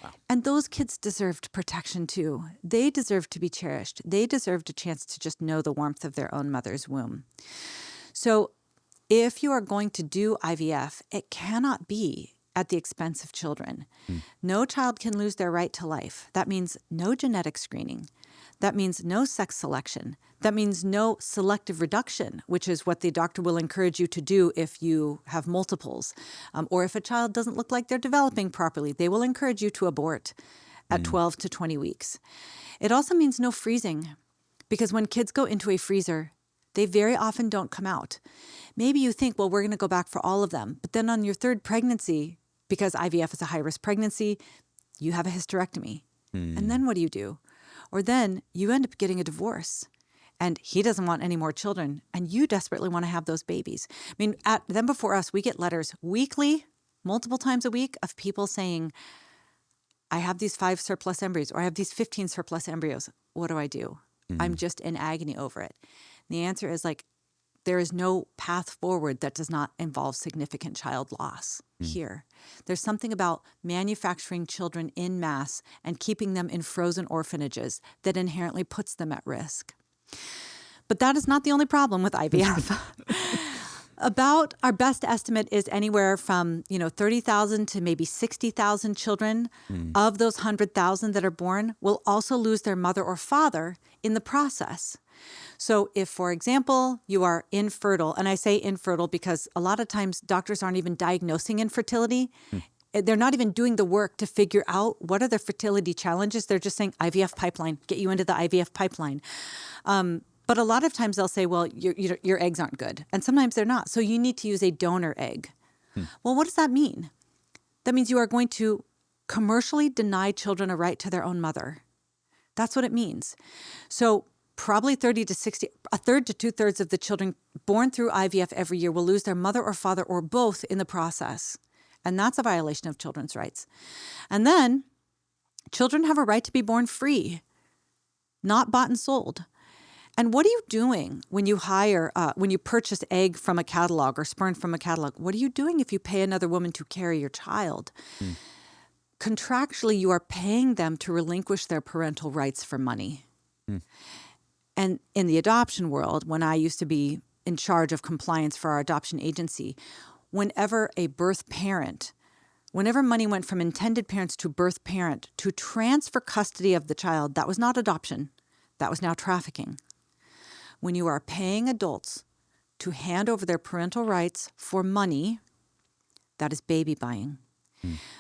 Wow. And those kids deserved protection too. They deserve to be cherished. They deserved a chance to just know the warmth of their own mother's womb. So if you are going to do IVF, it cannot be at the expense of children. No child can lose their right to life. That means no genetic screening. That means no sex selection. That means no selective reduction, which is what the doctor will encourage you to do if you have multiples. Or if a child doesn't look like they're developing properly, they will encourage you to abort at 12 to 20 weeks. It also means no freezing, because when kids go into a freezer, they very often don't come out. Maybe you think, well, we're going to go back for all of them. But then on your third pregnancy, because IVF is a high-risk pregnancy, you have a hysterectomy. And then what do? Or then you end up getting a divorce, and he doesn't want any more children, and you desperately want to have those babies. I mean, then before us, we get letters weekly, multiple times a week, of people saying, I have these 5 surplus embryos, or I have these 15 surplus embryos. What do I do? I'm just in agony over it. And the answer is there is no path forward that does not involve significant child loss here. There's something about manufacturing children in mass and keeping them in frozen orphanages that inherently puts them at risk. But that is not the only problem with IVF. About our best estimate is anywhere from 30,000 to maybe 60,000 children of those 100,000 that are born will also lose their mother or father in the process. So if, for example, you are infertile, and I say infertile because a lot of times doctors aren't even diagnosing infertility. They're not even doing the work to figure out what are the fertility challenges. They're just saying IVF pipeline, get you into the IVF pipeline. But a lot of times they'll say, well, your eggs aren't good. And sometimes they're not. So you need to use a donor egg. Well, what does that mean? That means you are going to commercially deny children a right to their own mother. That's what it means. So probably 30 to 60, a third to two-thirds of the children born through IVF every year will lose their mother or father or both in the process. And that's a violation of children's rights. And then children have a right to be born free, not bought and sold. And what are you doing when you when you purchase egg from a catalog or sperm from a catalog? What are you doing if you pay another woman to carry your child? Contractually, you are paying them to relinquish their parental rights for money. And in the adoption world, when I used to be in charge of compliance for our adoption agency, whenever money went from intended parents to birth parent to transfer custody of the child, that was not adoption. That was now trafficking. When you are paying adults to hand over their parental rights for money, that is baby buying.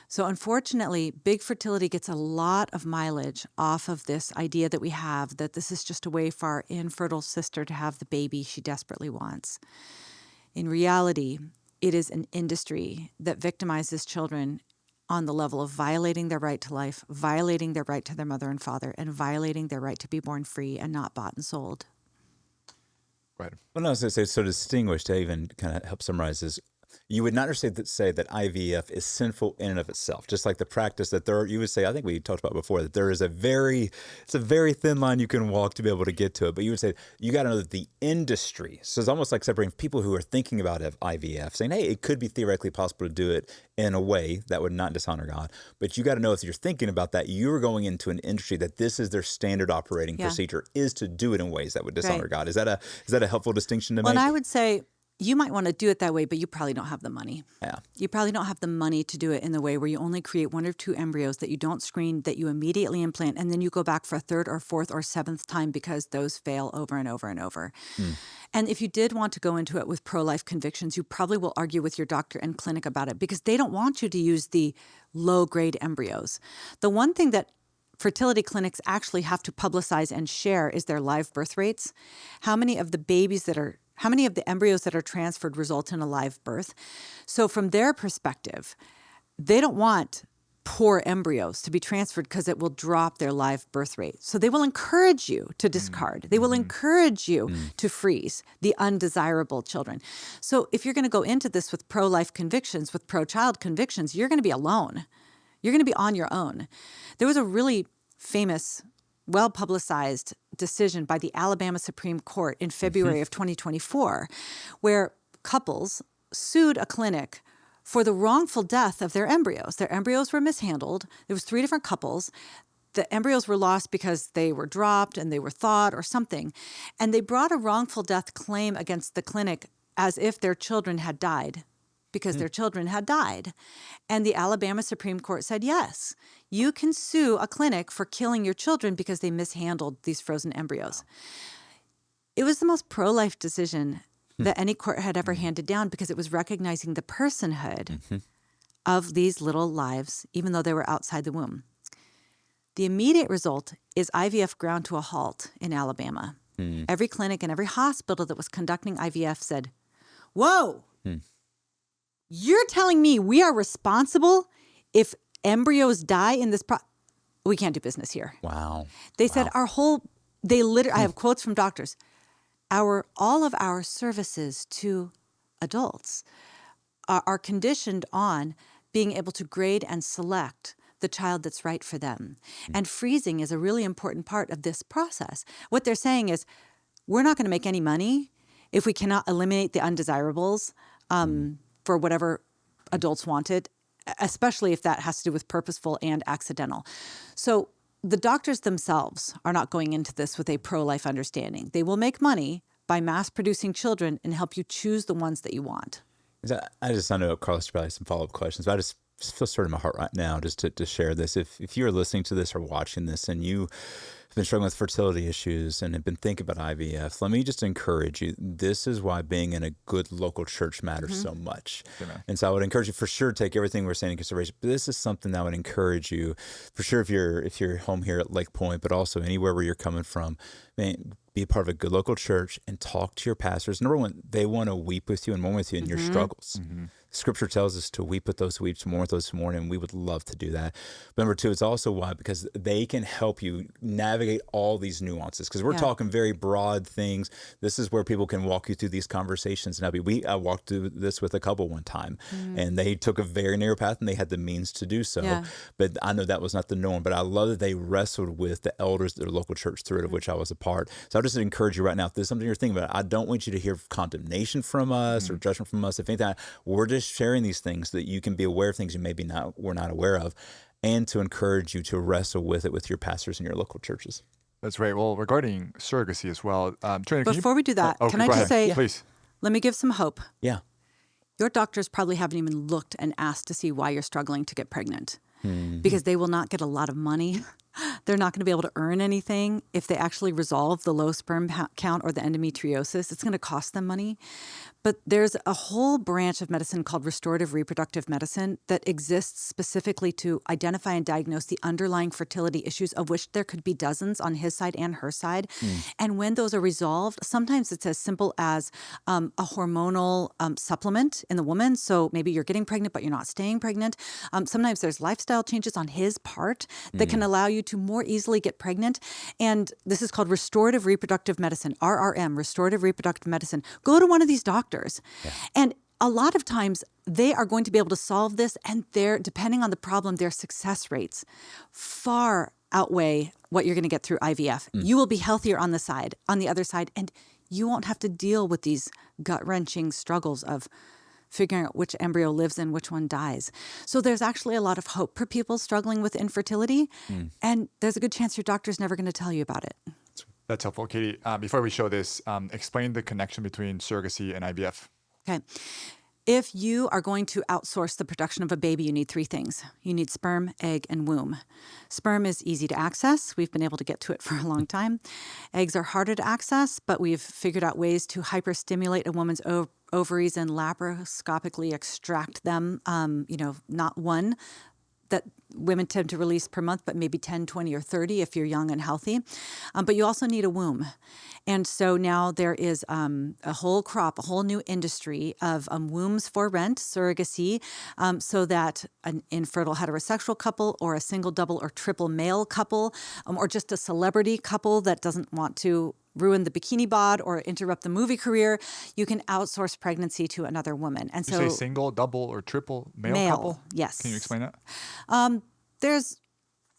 So unfortunately, big fertility gets a lot of mileage off of this idea that we have that this is just a way for our infertile sister to have the baby she desperately wants. In reality, it is an industry that victimizes children on the level of violating their right to life, violating their right to their mother and father, and violating their right to be born free and not bought and sold. Right. Well, no, I was going to say, so to distinguish, to even kind of help summarize this, you would not necessarily say that IVF is sinful in and of itself, just like the practice that you would say, I think we talked about before, that there is it's a very thin line you can walk to be able to get to it. But you would say, you got to know that the industry, so it's almost like separating people who are thinking about IVF, saying, hey, it could be theoretically possible to do it in a way that would not dishonor God. But you got to know if you're thinking about that, you're going into an industry that this is their standard operating procedure, is to do it in ways that would dishonor God. Is that a helpful distinction to make? Well, and I would say, you might want to do it that way, but you probably don't have the money. Yeah. You probably don't have the money to do it in the way where you only create 1 or 2 embryos that you don't screen, that you immediately implant, and then you go back for a 3rd or 4th or 7th time because those fail over and over and over. And if you did want to go into it with pro-life convictions, you probably will argue with your doctor and clinic about it because they don't want you to use the low-grade embryos. The one thing that fertility clinics actually have to publicize and share is their live birth rates. How many of the embryos that are transferred result in a live birth? So from their perspective, they don't want poor embryos to be transferred because it will drop their live birth rate. So they will encourage you to discard. They will encourage you to freeze the undesirable children. So if you're going to go into this with pro-life convictions, with pro-child convictions, you're going to be alone. You're going to be on your own. There was a really famous, well-publicized decision by the Alabama Supreme Court in February of 2024, where couples sued a clinic for the wrongful death of their embryos. Their embryos were mishandled. There was 3 different couples. The embryos were lost because they were dropped and they were thawed or something. And they brought a wrongful death claim against the clinic as if their children had died, because their children had died. And the Alabama Supreme Court said, yes, you can sue a clinic for killing your children because they mishandled these frozen embryos. It was the most pro-life decision that any court had ever handed down because it was recognizing the personhood of these little lives, even though they were outside the womb. The immediate result is IVF ground to a halt in Alabama. Every clinic and every hospital that was conducting IVF said, whoa, you're telling me we are responsible if embryos die in this we can't do business here. Wow. They said I have quotes from doctors. All of our services to adults are conditioned on being able to grade and select the child that's right for them. And freezing is a really important part of this process. What they're saying is, we're not going to make any money if we cannot eliminate the undesirables for whatever adults wanted, especially if that has to do with purposeful and accidental. So the doctors themselves are not going into this with a pro-life understanding. They will make money by mass producing children and help you choose the ones that you want. I know, Carlos, you probably have some follow-up questions, but I just feel sort of in my heart right now just to share this. If you're listening to this or watching this and you have been struggling with fertility issues and have been thinking about IVF, let me just encourage you. This is why being in a good local church matters so much. Amen. And so I would encourage you for sure to take everything we're saying in consideration. But this is something that I would encourage you for sure if you're home here at Lake Point, but also anywhere where you're coming from, man, be a part of a good local church and talk to your pastors. Number one, they want to weep with you and mourn with you in your struggles. Scripture tells us to weep with those who weep, to mourn with those who mourn, and we would love to do that. But number two, it's also why, because they can help you navigate all these nuances. Because we're talking very broad things. This is where people can walk you through these conversations. And I walked through this with a couple one time, and they took a very narrow path, and they had the means to do so. Yeah. But I know that was not the norm. But I love that they wrestled with the elders of their local church through it, of which I was a part. So I just encourage you right now, if there's something you're thinking about, I don't want you to hear condemnation from us or judgment from us. If anything, we're just sharing these things that you can be aware of things you maybe we're not aware of, and to encourage you to wrestle with it with your pastors in your local churches. That's right. Well, regarding surrogacy as well, Trina, before we do that, can I go just ahead. say, please, let me give some hope. Yeah. Your doctors probably haven't even looked and asked to see why you're struggling to get pregnant, because they will not get a lot of money. They're not going to be able to earn anything if they actually resolve the low sperm count or the endometriosis. It's going to cost them money. But there's a whole branch of medicine called restorative reproductive medicine that exists specifically to identify and diagnose the underlying fertility issues, of which there could be dozens on his side and her side. And when those are resolved, sometimes it's as simple as a hormonal supplement in the woman. So maybe you're getting pregnant, but you're not staying pregnant. Sometimes there's lifestyle changes on his part that can allow you to more easily get pregnant. And this is called restorative reproductive medicine, RRM, restorative reproductive medicine. Go to one of these doctors. And a lot of times they are going to be able to solve this, and depending on the problem, their success rates far outweigh what you're going to get through IVF. You will be healthier on the other side, and you won't have to deal with these gut-wrenching struggles of figuring out which embryo lives and which one dies. So there's actually a lot of hope for people struggling with infertility, and there's a good chance your doctor's never going to tell you about it. That's helpful. Katy, before we show this, explain the connection between surrogacy and IVF. Okay. If you are going to outsource the production of a baby, you need three things. You need sperm, egg, and womb. Sperm is easy to access. We've been able to get to it for a long time. Eggs are harder to access, but we've figured out ways to hyperstimulate a woman's ovaries and laparoscopically extract them, not one that women tend to release per month, but maybe 10, 20, or 30 if you're young and healthy. But you also need a womb. And so now there is a whole new industry of wombs for rent, surrogacy, so that an infertile heterosexual couple or a single, double, or triple male couple, or just a celebrity couple that doesn't want to ruin the bikini bod or interrupt the movie career, you can outsource pregnancy to another woman. And you say single, double, or triple male couple? Yes. Can you explain that? There's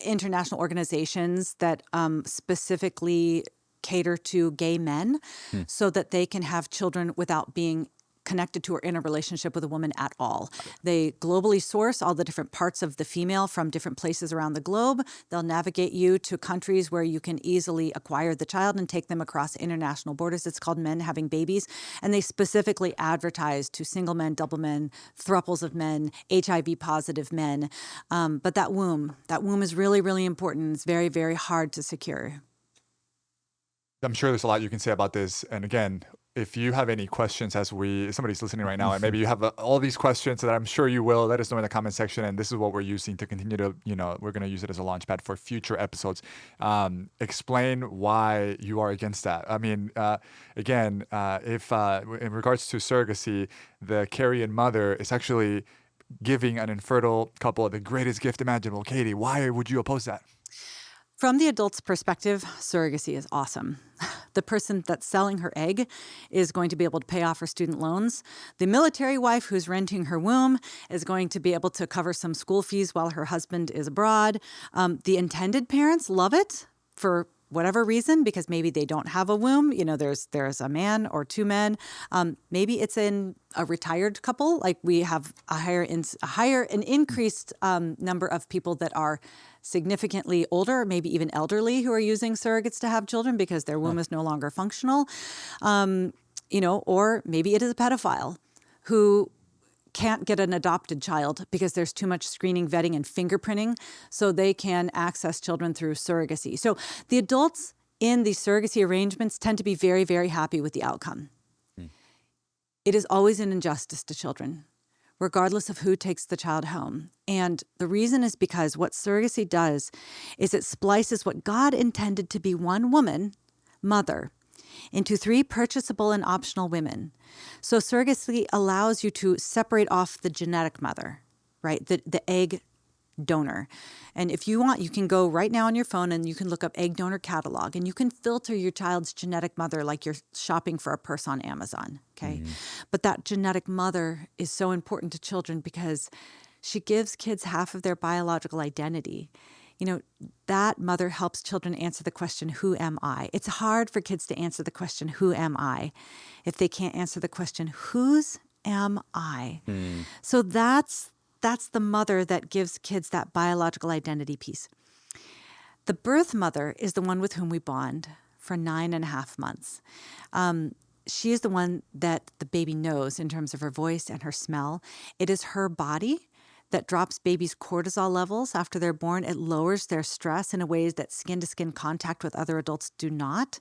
international organizations that specifically cater to gay men so that they can have children without being connected to or in a relationship with a woman at all. They globally source all the different parts of the female from different places around the globe. They'll navigate you to countries where you can easily acquire the child and take them across international borders. It's called Men Having Babies. And they specifically advertise to single men, double men, thruples of men, HIV positive men. But that womb is really, really important. It's very, very hard to secure. I'm sure there's a lot you can say about this. And again, if you have any questions somebody's listening right now, and maybe you have all these questions that I'm sure you will, let us know in the comment section. And this is what we're using to continue to, we're going to use it as a launch pad for future episodes. Explain why you are against that. I mean, again, if in regards to surrogacy, the carrion mother is actually giving an infertile couple the greatest gift imaginable. Katy, why would you oppose that? From the adult's perspective, surrogacy is awesome. The person that's selling her egg is going to be able to pay off her student loans. The military wife who's renting her womb is going to be able to cover some school fees while her husband is abroad. The intended parents love it for whatever reason, because maybe they don't have a womb, there's a man or two men. Maybe it's in a retired couple. Like we have an increased number of people that are significantly older, maybe even elderly, who are using surrogates to have children because their womb is no longer functional. Or maybe it is a pedophile who can't get an adopted child because there's too much screening, vetting, and fingerprinting, so they can access children through surrogacy. So the adults in these surrogacy arrangements tend to be very, very happy with the outcome. It is always an injustice to children, regardless of who takes the child home. And the reason is because what surrogacy does is it splices what God intended to be one woman, mother, into 3 purchasable and optional women. So surrogacy allows you to separate off the genetic mother, right? The egg donor. And if you want, you can go right now on your phone and you can look up egg donor catalog, and you can filter your child's genetic mother like you're shopping for a purse on Amazon, okay? But that genetic mother is so important to children because she gives kids half of their biological identity. That mother helps children answer the question, who am I? It's hard for kids to answer the question, who am I, if they can't answer the question, whose am I? So that's the mother that gives kids that biological identity piece. The birth mother is the one with whom we bond for 9.5 months. She is the one that the baby knows in terms of her voice and her smell. It is her body that drops babies' cortisol levels after they're born. It lowers their stress in a ways that skin-to-skin contact with other adults do not.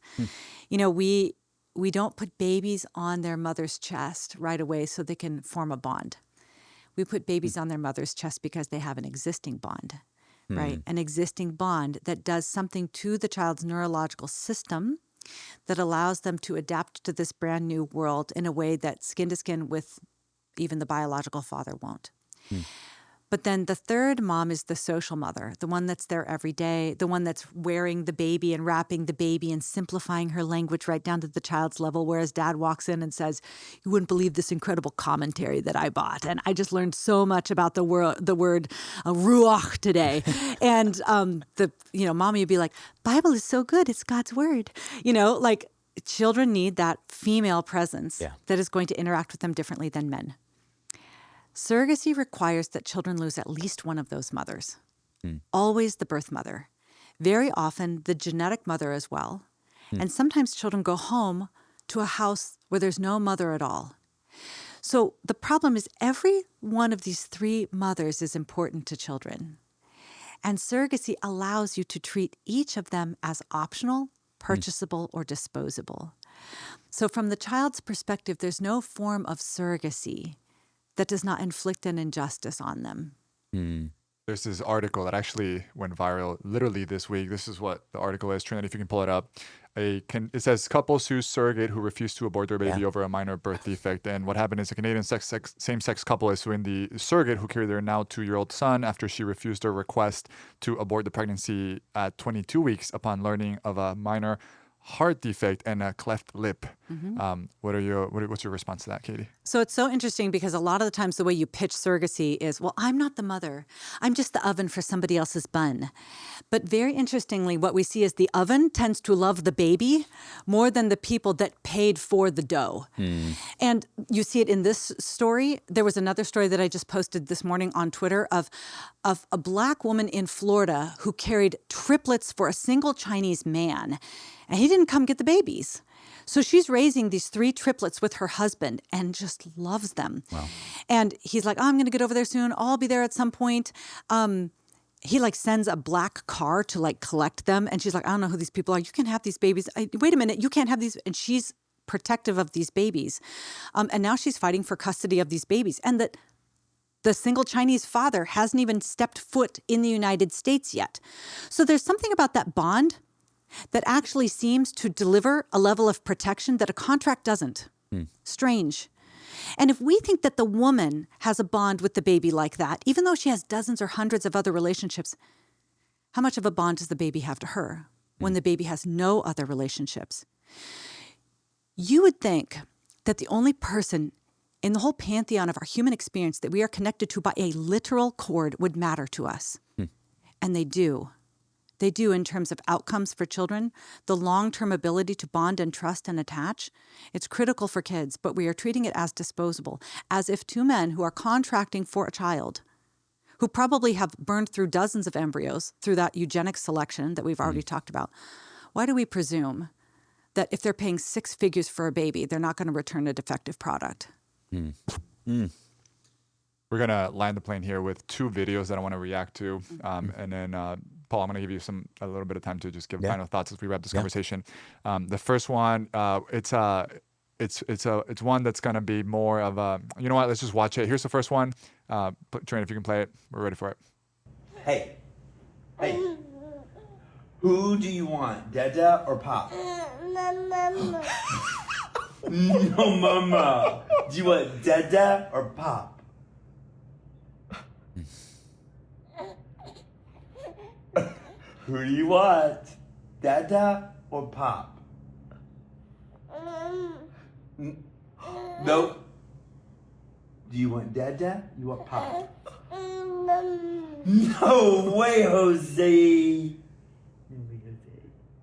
We don't put babies on their mother's chest right away so they can form a bond. We put babies on their mother's chest because they have an existing bond, right? An existing bond that does something to the child's neurological system that allows them to adapt to this brand new world in a way that skin-to-skin with even the biological father won't. But then the third mom is the social mother, the one that's there every day, the one that's wearing the baby and wrapping the baby and simplifying her language right down to the child's level, whereas dad walks in and says, you wouldn't believe this incredible commentary that I bought. And I just learned so much about the word ruach today. And mommy would be like, Bible is so good. It's God's word. Children need that female presence that is going to interact with them differently than men. Surrogacy requires that children lose at least one of those mothers. Always the birth mother. Very often the genetic mother as well. And sometimes children go home to a house where there's no mother at all. So the problem is every one of these 3 mothers is important to children. And surrogacy allows you to treat each of them as optional, purchasable, or disposable. So from the child's perspective, there's no form of surrogacy that does not inflict an injustice on them. There's this article that actually went viral literally this week. This is what the article is. Trinity, if you can pull it up. It says couples sue surrogate who refused to abort their baby over a minor birth defect. And what happened is a Canadian same-sex couple is suing the surrogate who carried their now 2-year-old son after she refused their request to abort the pregnancy at 22 weeks upon learning of a minor heart defect and a cleft lip. What's your response to that, Katy? So it's so interesting because a lot of the times the way you pitch surrogacy is, well, I'm not the mother. I'm just the oven for somebody else's bun. But very interestingly, what we see is the oven tends to love the baby more than the people that paid for the dough. And you see it in this story. There was another story that I just posted this morning on Twitter of a Black woman in Florida who carried triplets for a single Chinese man. And he didn't come get the babies. So she's raising these 3 triplets with her husband and just loves them. Wow. And he's like, I'm going to get over there soon. I'll be there at some point. He sends a black car to collect them. And she's like, I don't know who these people are. You can have these babies. Wait a minute. You can't have these. And she's protective of these babies. And now she's fighting for custody of these babies. And the single Chinese father hasn't even stepped foot in the United States yet. So there's something about that bond that actually seems to deliver a level of protection that a contract doesn't. Strange. And if we think that the woman has a bond with the baby like that, even though she has dozens or hundreds of other relationships, how much of a bond does the baby have to her when the baby has no other relationships? You would think that the only person in the whole pantheon of our human experience that we are connected to by a literal cord would matter to us. And they do. they do in terms of outcomes for children, the long-term ability to bond and trust and attach, it's critical for kids, but we are treating it as disposable, as if two men who are contracting for a child, who probably have burned through dozens of embryos through that eugenic selection that we've already talked about, why do we presume that if they're paying 6 figures for a baby, they're not going to return a defective product? We're going to land the plane here with 2 videos that I want to react to. And then, Paul, I'm going to give you a little bit of time to just give final thoughts as we wrap this conversation. The first one, it's one that's going to be more of a, you know what, let's just watch it. Here's the first one. Trent, if you can play it, we're ready for it. Hey. Who do you want, Dada or Pop? Mama. No, Mama. Do you want Dada or Pop? Who do you want, Dada or Pop? No. Do you want Dada? You want Pop? No way, Jose.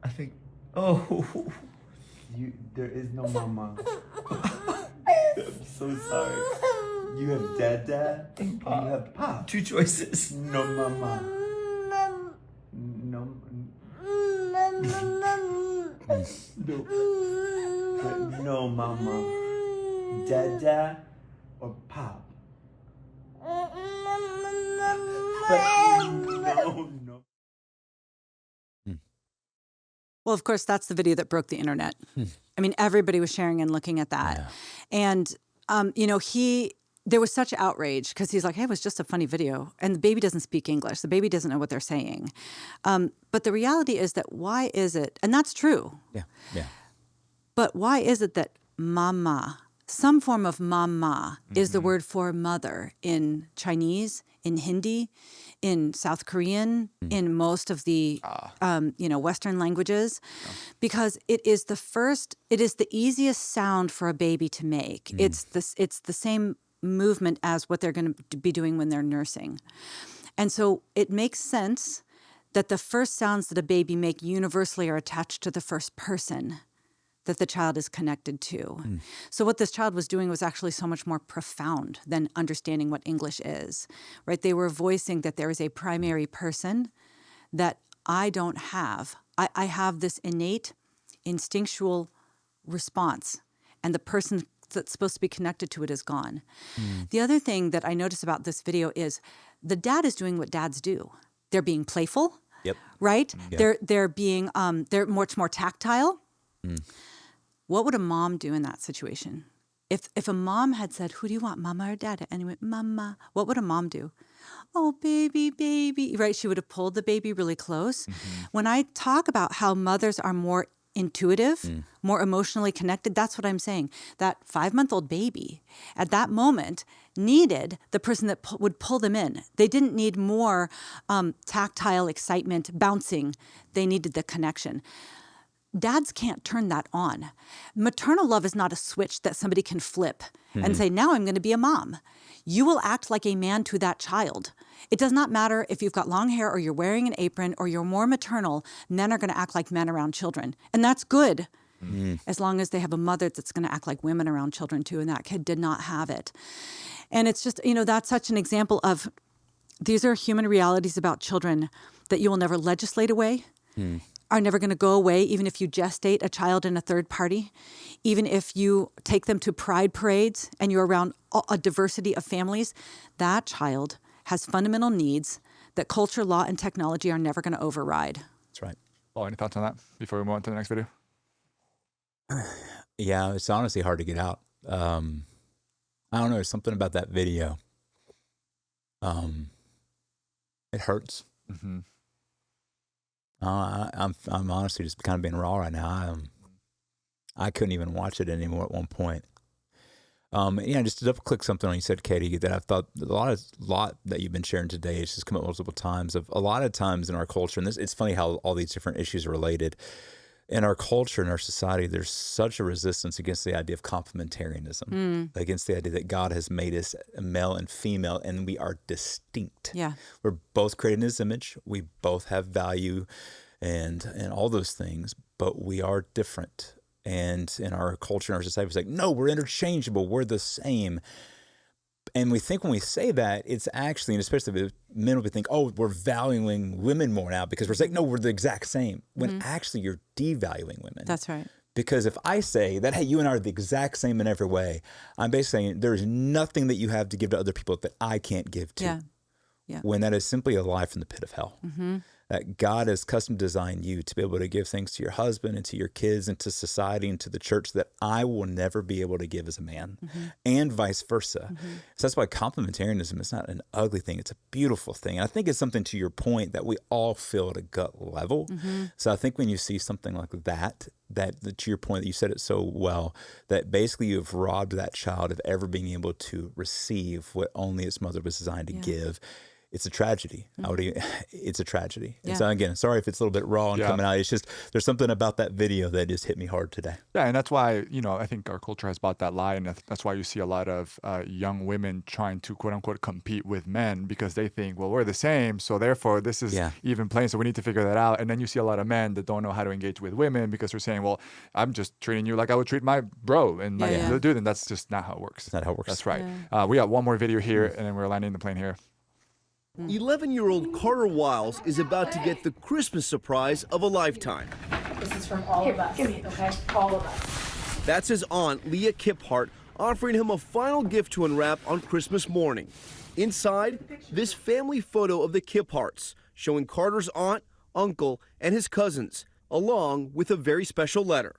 I think. Oh. There is no Mama. I'm so sorry. You have Dada and Pop. You have Pop. 2 choices. No Mama. No. No Mama. Dada or Pop? But no. Well, of course, that's the video that broke the internet. I mean, everybody was sharing and looking at that. Yeah. And, there was such outrage because he's like, hey, it was just a funny video. And the baby doesn't speak English. The baby doesn't know what they're saying. But the reality is that why is it, and that's true. Yeah. But why is it that mama, some form of mama, is the word for mother in Chinese, in Hindi, in South Korean, in most of the Western languages, because it is the easiest sound for a baby to make. It's the same movement as what they're going to be doing when they're nursing. And so it makes sense that the first sounds that a baby make universally are attached to the first person that the child is connected to. So what this child was doing was actually so much more profound than understanding what English is, right? They were voicing that there is a primary person that I don't have. I have this innate instinctual response, and the person that's supposed to be connected to it is gone. The other thing that I notice about this video is the dad is doing what dads do. They're being playful, right? They're being they're much more tactile. What would a mom do in that situation? If a mom had said, who do you want, mama or dada? And he went, mama. What would a mom do? Oh, baby, baby, right? She would have pulled the baby really close. When I talk about how mothers are more intuitive, more emotionally connected, that's what I'm saying. That 5-month-old baby at that moment needed the person that would pull them in. They didn't need more tactile excitement, bouncing. They needed the connection. Dads can't turn that on. Maternal love is not a switch that somebody can flip and say, now I'm going to be a mom. You will act like a man to that child. It does not matter if you've got long hair or you're wearing an apron or you're more maternal, men are going to act like men around children. And that's good, as long as they have a mother that's going to act like women around children too, and that kid did not have it. And it's just, that's such an example of, these are human realities about children that you will never legislate away, are never going to go away, even if you gestate a child in a third party, even if you take them to pride parades and you're around a diversity of families. That child has fundamental needs that culture, law, and technology are never going to override. That's right. Paul, any thoughts on that before we move on to the next video? Yeah, it's honestly hard to get out. I don't know. There's something about that video. It hurts. I'm honestly just kind of being raw right now. I couldn't even watch it anymore at one point. Just to double click something on you said, Katy, that I thought a lot that you've been sharing today. It's just come up multiple times. Of a lot of times in our culture, and it's funny how all these different issues are related. in our culture, in our society, there's such a resistance against the idea of complementarianism, against the idea that God has made us a male and female, and we are distinct. Yeah. We're both created in His image. We both have value and all those things, but we are different. And in our culture, in our society, it's like, no, we're interchangeable. We're the same. And we think when we say that, it's actually, and especially if men will think, oh, we're valuing women more now because we're saying, no, we're the exact same. When actually you're devaluing women. That's right. Because if I say that, hey, you and I are the exact same in every way, I'm basically saying there's nothing that you have to give to other people that I can't give to. Yeah. Yeah. When that is simply a lie from the pit of hell. That God has custom designed you to be able to give things to your husband and to your kids and to society and to the church that I will never be able to give as a man, and vice versa. So that's why complementarianism is not an ugly thing. It's a beautiful thing. And I think it's something, to your point, that we all feel at a gut level. So I think when you see something like that, to your point, that you said it so well, that basically you have robbed that child of ever being able to receive what only its mother was designed to give. It's a tragedy. It's a tragedy. And so again, sorry if it's a little bit raw and coming out. It's just, there's something about that video that just hit me hard today. Yeah, and that's why, I think our culture has bought that lie, and that's why you see a lot of young women trying to, quote unquote, compete with men because they think, well, we're the same, so therefore this is even playing, so we need to figure that out. And then you see a lot of men that don't know how to engage with women because they're saying, well, I'm just treating you like I would treat my bro and my little dude, and that's just not how it works. That's not how it works. That's right. We got one more video here, and then we're landing the plane here. 11-year-old Carter Wiles is about to get the Christmas surprise of a lifetime. This is from all of us, okay? All of us. That's his aunt, Leah Kiphart, offering him a final gift to unwrap on Christmas morning. Inside, this family photo of the Kipharts, showing Carter's aunt, uncle, and his cousins, along with a very special letter.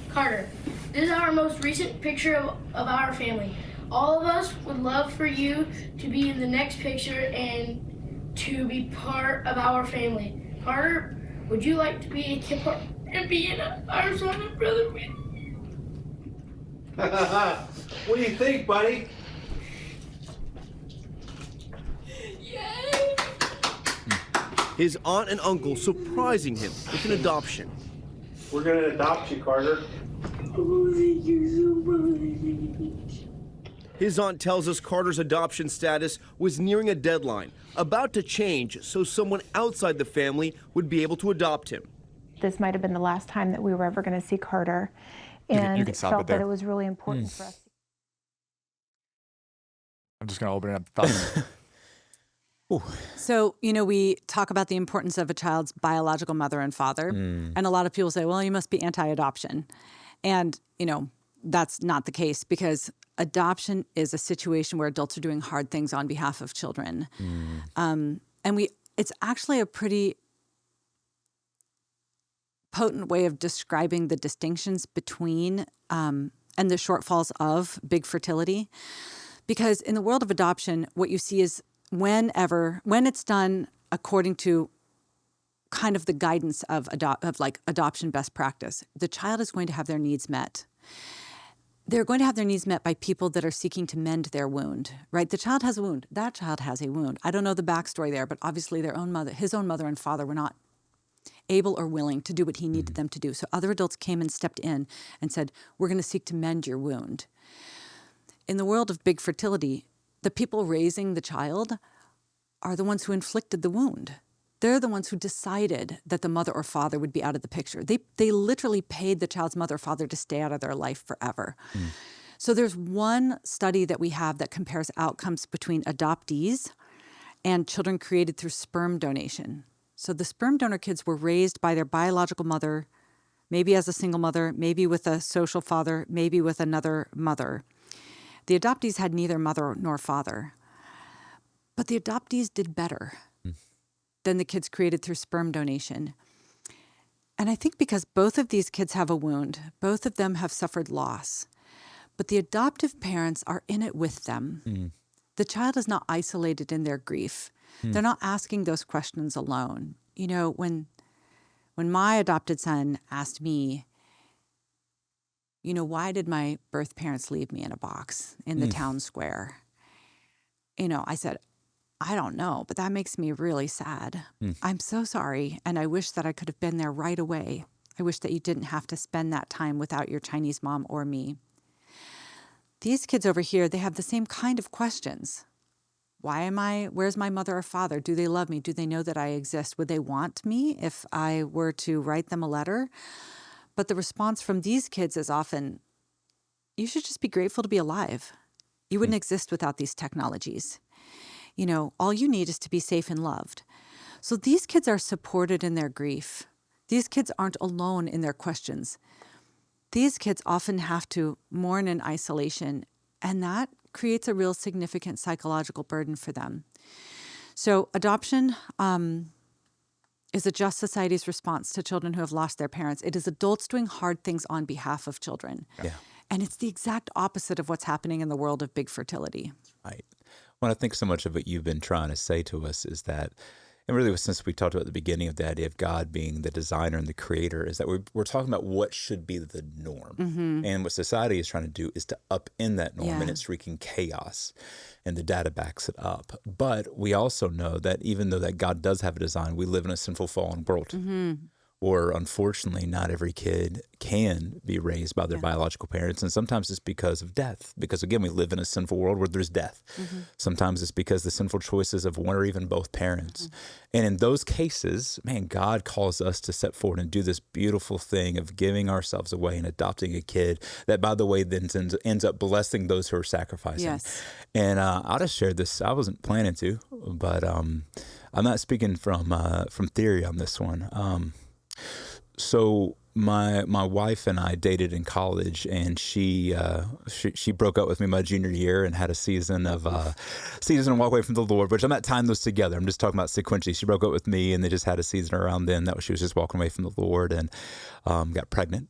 Carter, this is our most recent picture of our family. All of us would love for you to be in the next picture and to be part of our family. Carter, would you like to be a Kiphart and be in our son and brother with? What do you think, buddy? Yay! His aunt and uncle surprising him with an adoption. We're going to adopt you, Carter. Oh, thank you so much. His aunt tells us Carter's adoption status was nearing a deadline, about to change so someone outside the family would be able to adopt him. This might have been the last time that we were ever going to see Carter, and you can stop felt it there. that it was really important for us. I'm just going to open it up. So, we talk about the importance of a child's biological mother and father. And a lot of people say, well, you must be anti-adoption. And, that's not the case, because adoption is a situation where adults are doing hard things on behalf of children. And it's actually a pretty potent way of describing the distinctions between and the shortfalls of big fertility. Because in the world of adoption, what you see is when it's done according to kind of the guidance of adoption best practice, the child is going to have their needs met. They're going to have their needs met by people that are seeking to mend their wound, right? The child has a wound. That child has a wound. I don't know the backstory there, but obviously his own mother and father were not able or willing to do what he needed them to do. So other adults came and stepped in and said, we're going to seek to mend your wound. In the world of big fertility, the people raising the child are the ones who inflicted the wound. They're the ones who decided that the mother or father would be out of the picture. They literally paid the child's mother or father to stay out of their life forever. So there's one study that we have that compares outcomes between adoptees and children created through sperm donation. So the sperm donor kids were raised by their biological mother, maybe as a single mother, maybe with a social father, maybe with another mother. The adoptees had neither mother nor father. But the adoptees did better than the kids created through sperm donation. And I think because both of these kids have a wound, both of them have suffered loss, but the adoptive parents are in it with them. The child is not isolated in their grief. They're not asking those questions alone. When my adopted son asked me, why did my birth parents leave me in a box in the town square? I said, I don't know, but that makes me really sad. I'm so sorry, and I wish that I could have been there right away. I wish that you didn't have to spend that time without your Chinese mom or me. These kids over here, they have the same kind of questions. Where's my mother or father? Do they love me? Do they know that I exist? Would they want me if I were to write them a letter? But the response from these kids is often, you should just be grateful to be alive. You wouldn't exist without these technologies. All you need is to be safe and loved. So these kids are supported in their grief. These kids aren't alone in their questions. These kids often have to mourn in isolation, and that creates a real significant psychological burden for them. So adoption is a just society's response to children who have lost their parents. It is adults doing hard things on behalf of children. Yeah. And it's the exact opposite of what's happening in the world of big fertility. Right. Well, I think so much of what you've been trying to say to us is that, and really since we talked about the beginning of the idea of God being the designer and the creator, is that we're talking about what should be the norm. Mm-hmm. And what society is trying to do is to upend that norm, Yeah. and it's wreaking chaos. And the data backs it up. But we also know that even though that God does have a design, we live in a sinful, fallen world. Mm-hmm. Or unfortunately, not every kid can be raised by their biological parents. And sometimes it's because of death. Because again, we live in a sinful world where there's death. Mm-hmm. Sometimes it's because the sinful choices of one or even both parents. Mm-hmm. And in those cases, man, God calls us to step forward and do this beautiful thing of giving ourselves away and adopting a kid that, by the way, then ends up blessing those who are sacrificing. Yes. And I'll just share this. I wasn't planning to, but I'm not speaking from theory on this one. So my wife and I dated in college, and she broke up with me my junior year and had a season of walk away from the Lord, which I'm not tying those together. I'm just talking about sequentially. She broke up with me, and they just had a season around then that she was just walking away from the Lord, and got pregnant,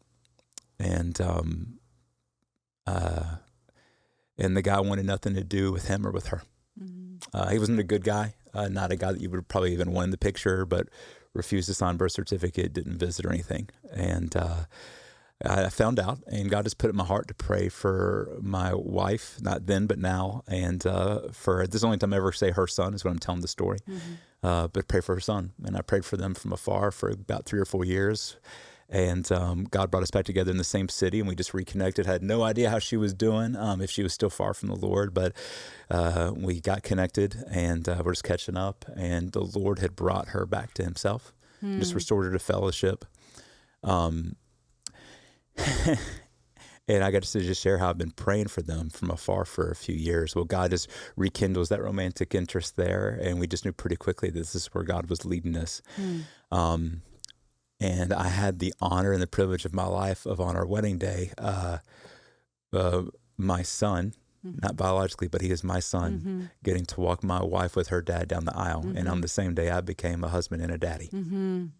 and the guy wanted nothing to do with him or with her. Mm-hmm. He wasn't a good guy, not a guy that you would probably even want in the picture, but refused to sign birth certificate, didn't visit or anything. And I found out, and God just put it in my heart to pray for my wife, not then, but now. And this is the only time I ever say her son is when I'm telling the story. Mm-hmm. But pray for her son. And I prayed for them from afar for about 3 or 4 years. And God brought us back together in the same city, and we just reconnected. Had no idea how she was doing, if she was still far from the Lord, but we got connected, and we're just catching up. And the Lord had brought her back to Himself, just restored her to fellowship. And I got to just share how I've been praying for them from afar for a few years. Well, God just rekindles that romantic interest there, and we just knew pretty quickly that this is where God was leading us. And I had the honor and the privilege of my life of, on our wedding day, my son, not biologically, but he is my son, getting to walk my wife with her dad down the aisle. And on the same day, I became a husband and a daddy. And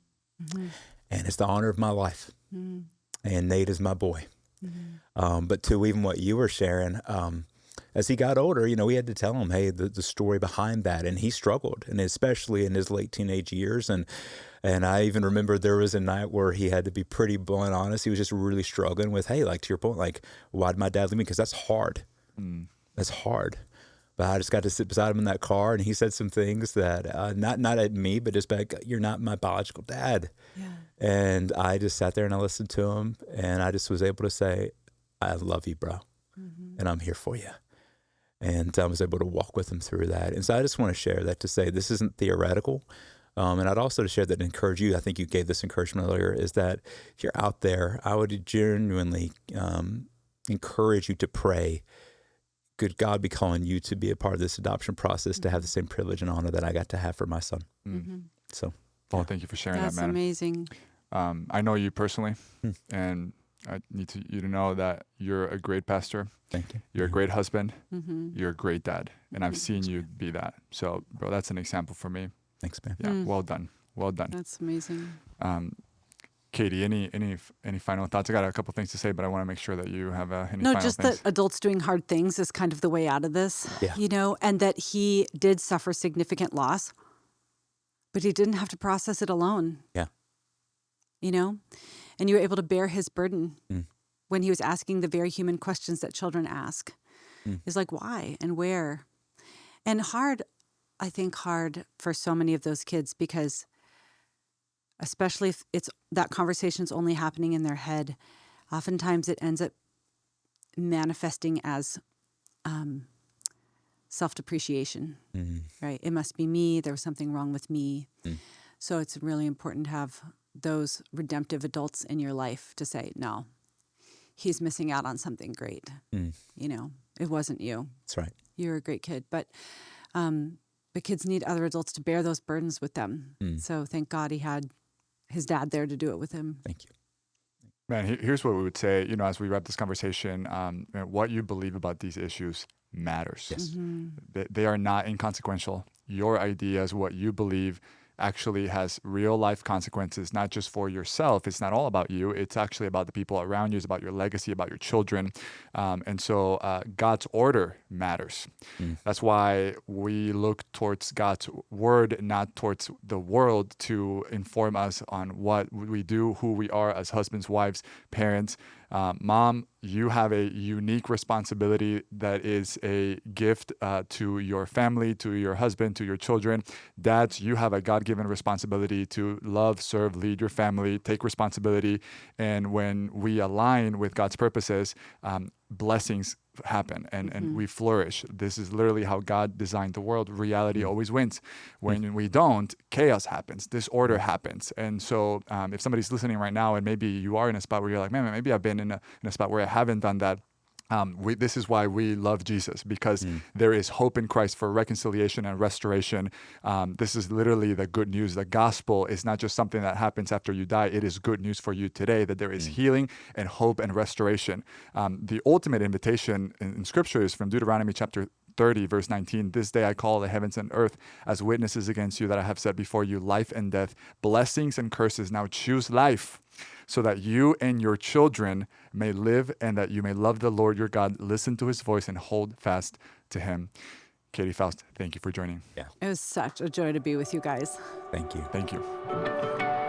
it's the honor of my life. And Nate is my boy. But to even what you were sharing, as he got older, we had to tell him, hey, the story behind that. And he struggled, and especially in his late teenage years. And I even remember there was a night where he had to be pretty blunt honest. He was just really struggling with, hey, like to your point, like, why did my dad leave me? Because that's hard. That's hard. But I just got to sit beside him in that car, and he said some things that, not at me, but just like, you're not my biological dad. Yeah. And I just sat there and I listened to him, and I just was able to say, I love you, bro. And I'm here for you. And I was able to walk with him through that. And so I just want to share that to say this isn't theoretical. And I'd also share that, encourage you, I think you gave this encouragement earlier, is that if you're out there, I would genuinely encourage you to pray, could God be calling you to be a part of this adoption process, to have the same privilege and honor that I got to have for my son. So, Paul, thank you for sharing That's that, man. amazing. I know you personally, and I need you to know that you're a great pastor. Thank you. You're a great husband. You're a great dad, and I've seen you be that. So, bro, that's an example for me. Thanks, man. Yeah, well done. Well done. That's amazing. Katie, any final thoughts? I got a couple things to say, but I want to make sure that you have any No, final just things. that adults doing hard things is kind of the way out of this, Yeah. And that he did suffer significant loss, but he didn't have to process it alone. Yeah. And you were able to bear his burden when he was asking the very human questions that children ask. Is like, why and where? And I think hard for so many of those kids, because especially if that conversation's only happening in their head. Oftentimes it ends up manifesting as self-depreciation, right? It must be me. There was something wrong with me. So it's really important to have those redemptive adults in your life to say, no, he's missing out on something great. You know, it wasn't you. That's right. You're a great kid. But kids need other adults to bear those burdens with them. So thank God he had his dad there to do it with him. Thank you. Man, here's what we would say, you know, as we wrap this conversation, what you believe about these issues matters. Yes. They are not inconsequential. Your ideas, what you believe, actually has real life consequences, not just for yourself. It's not all about you. It's actually about the people around you. It's about your legacy, about your children. And so God's order matters. That's why we look towards God's word, not towards the world, to inform us on what we do, who we are as husbands, wives, parents. Mom, you have a unique responsibility that is a gift to your family, to your husband, to your children. Dads, you have a God-given responsibility to love, serve, lead your family, take responsibility. And when we align with God's purposes, blessings happen and we flourish. This is literally how God designed the world. Reality always wins. When we don't, chaos happens, disorder happens. And so if somebody's listening right now and maybe you are in a spot where you're like, man, maybe I've been in a spot where I haven't done that. This is why we love Jesus, because there is hope in Christ for reconciliation and restoration. This is literally the good news. The gospel is not just something that happens after you die. It is good news for you today, that there is healing and hope and restoration. The ultimate invitation in Scripture is from Deuteronomy chapter 30, verse 19. This day I call the heavens and earth as witnesses against you that I have set before you life and death, blessings and curses. Now choose life, so that you and your children may live and that you may love the Lord your God, listen to his voice, and hold fast to him. Katy Faust, thank you for joining. Yeah. It was such a joy to be with you guys. Thank you. Thank you.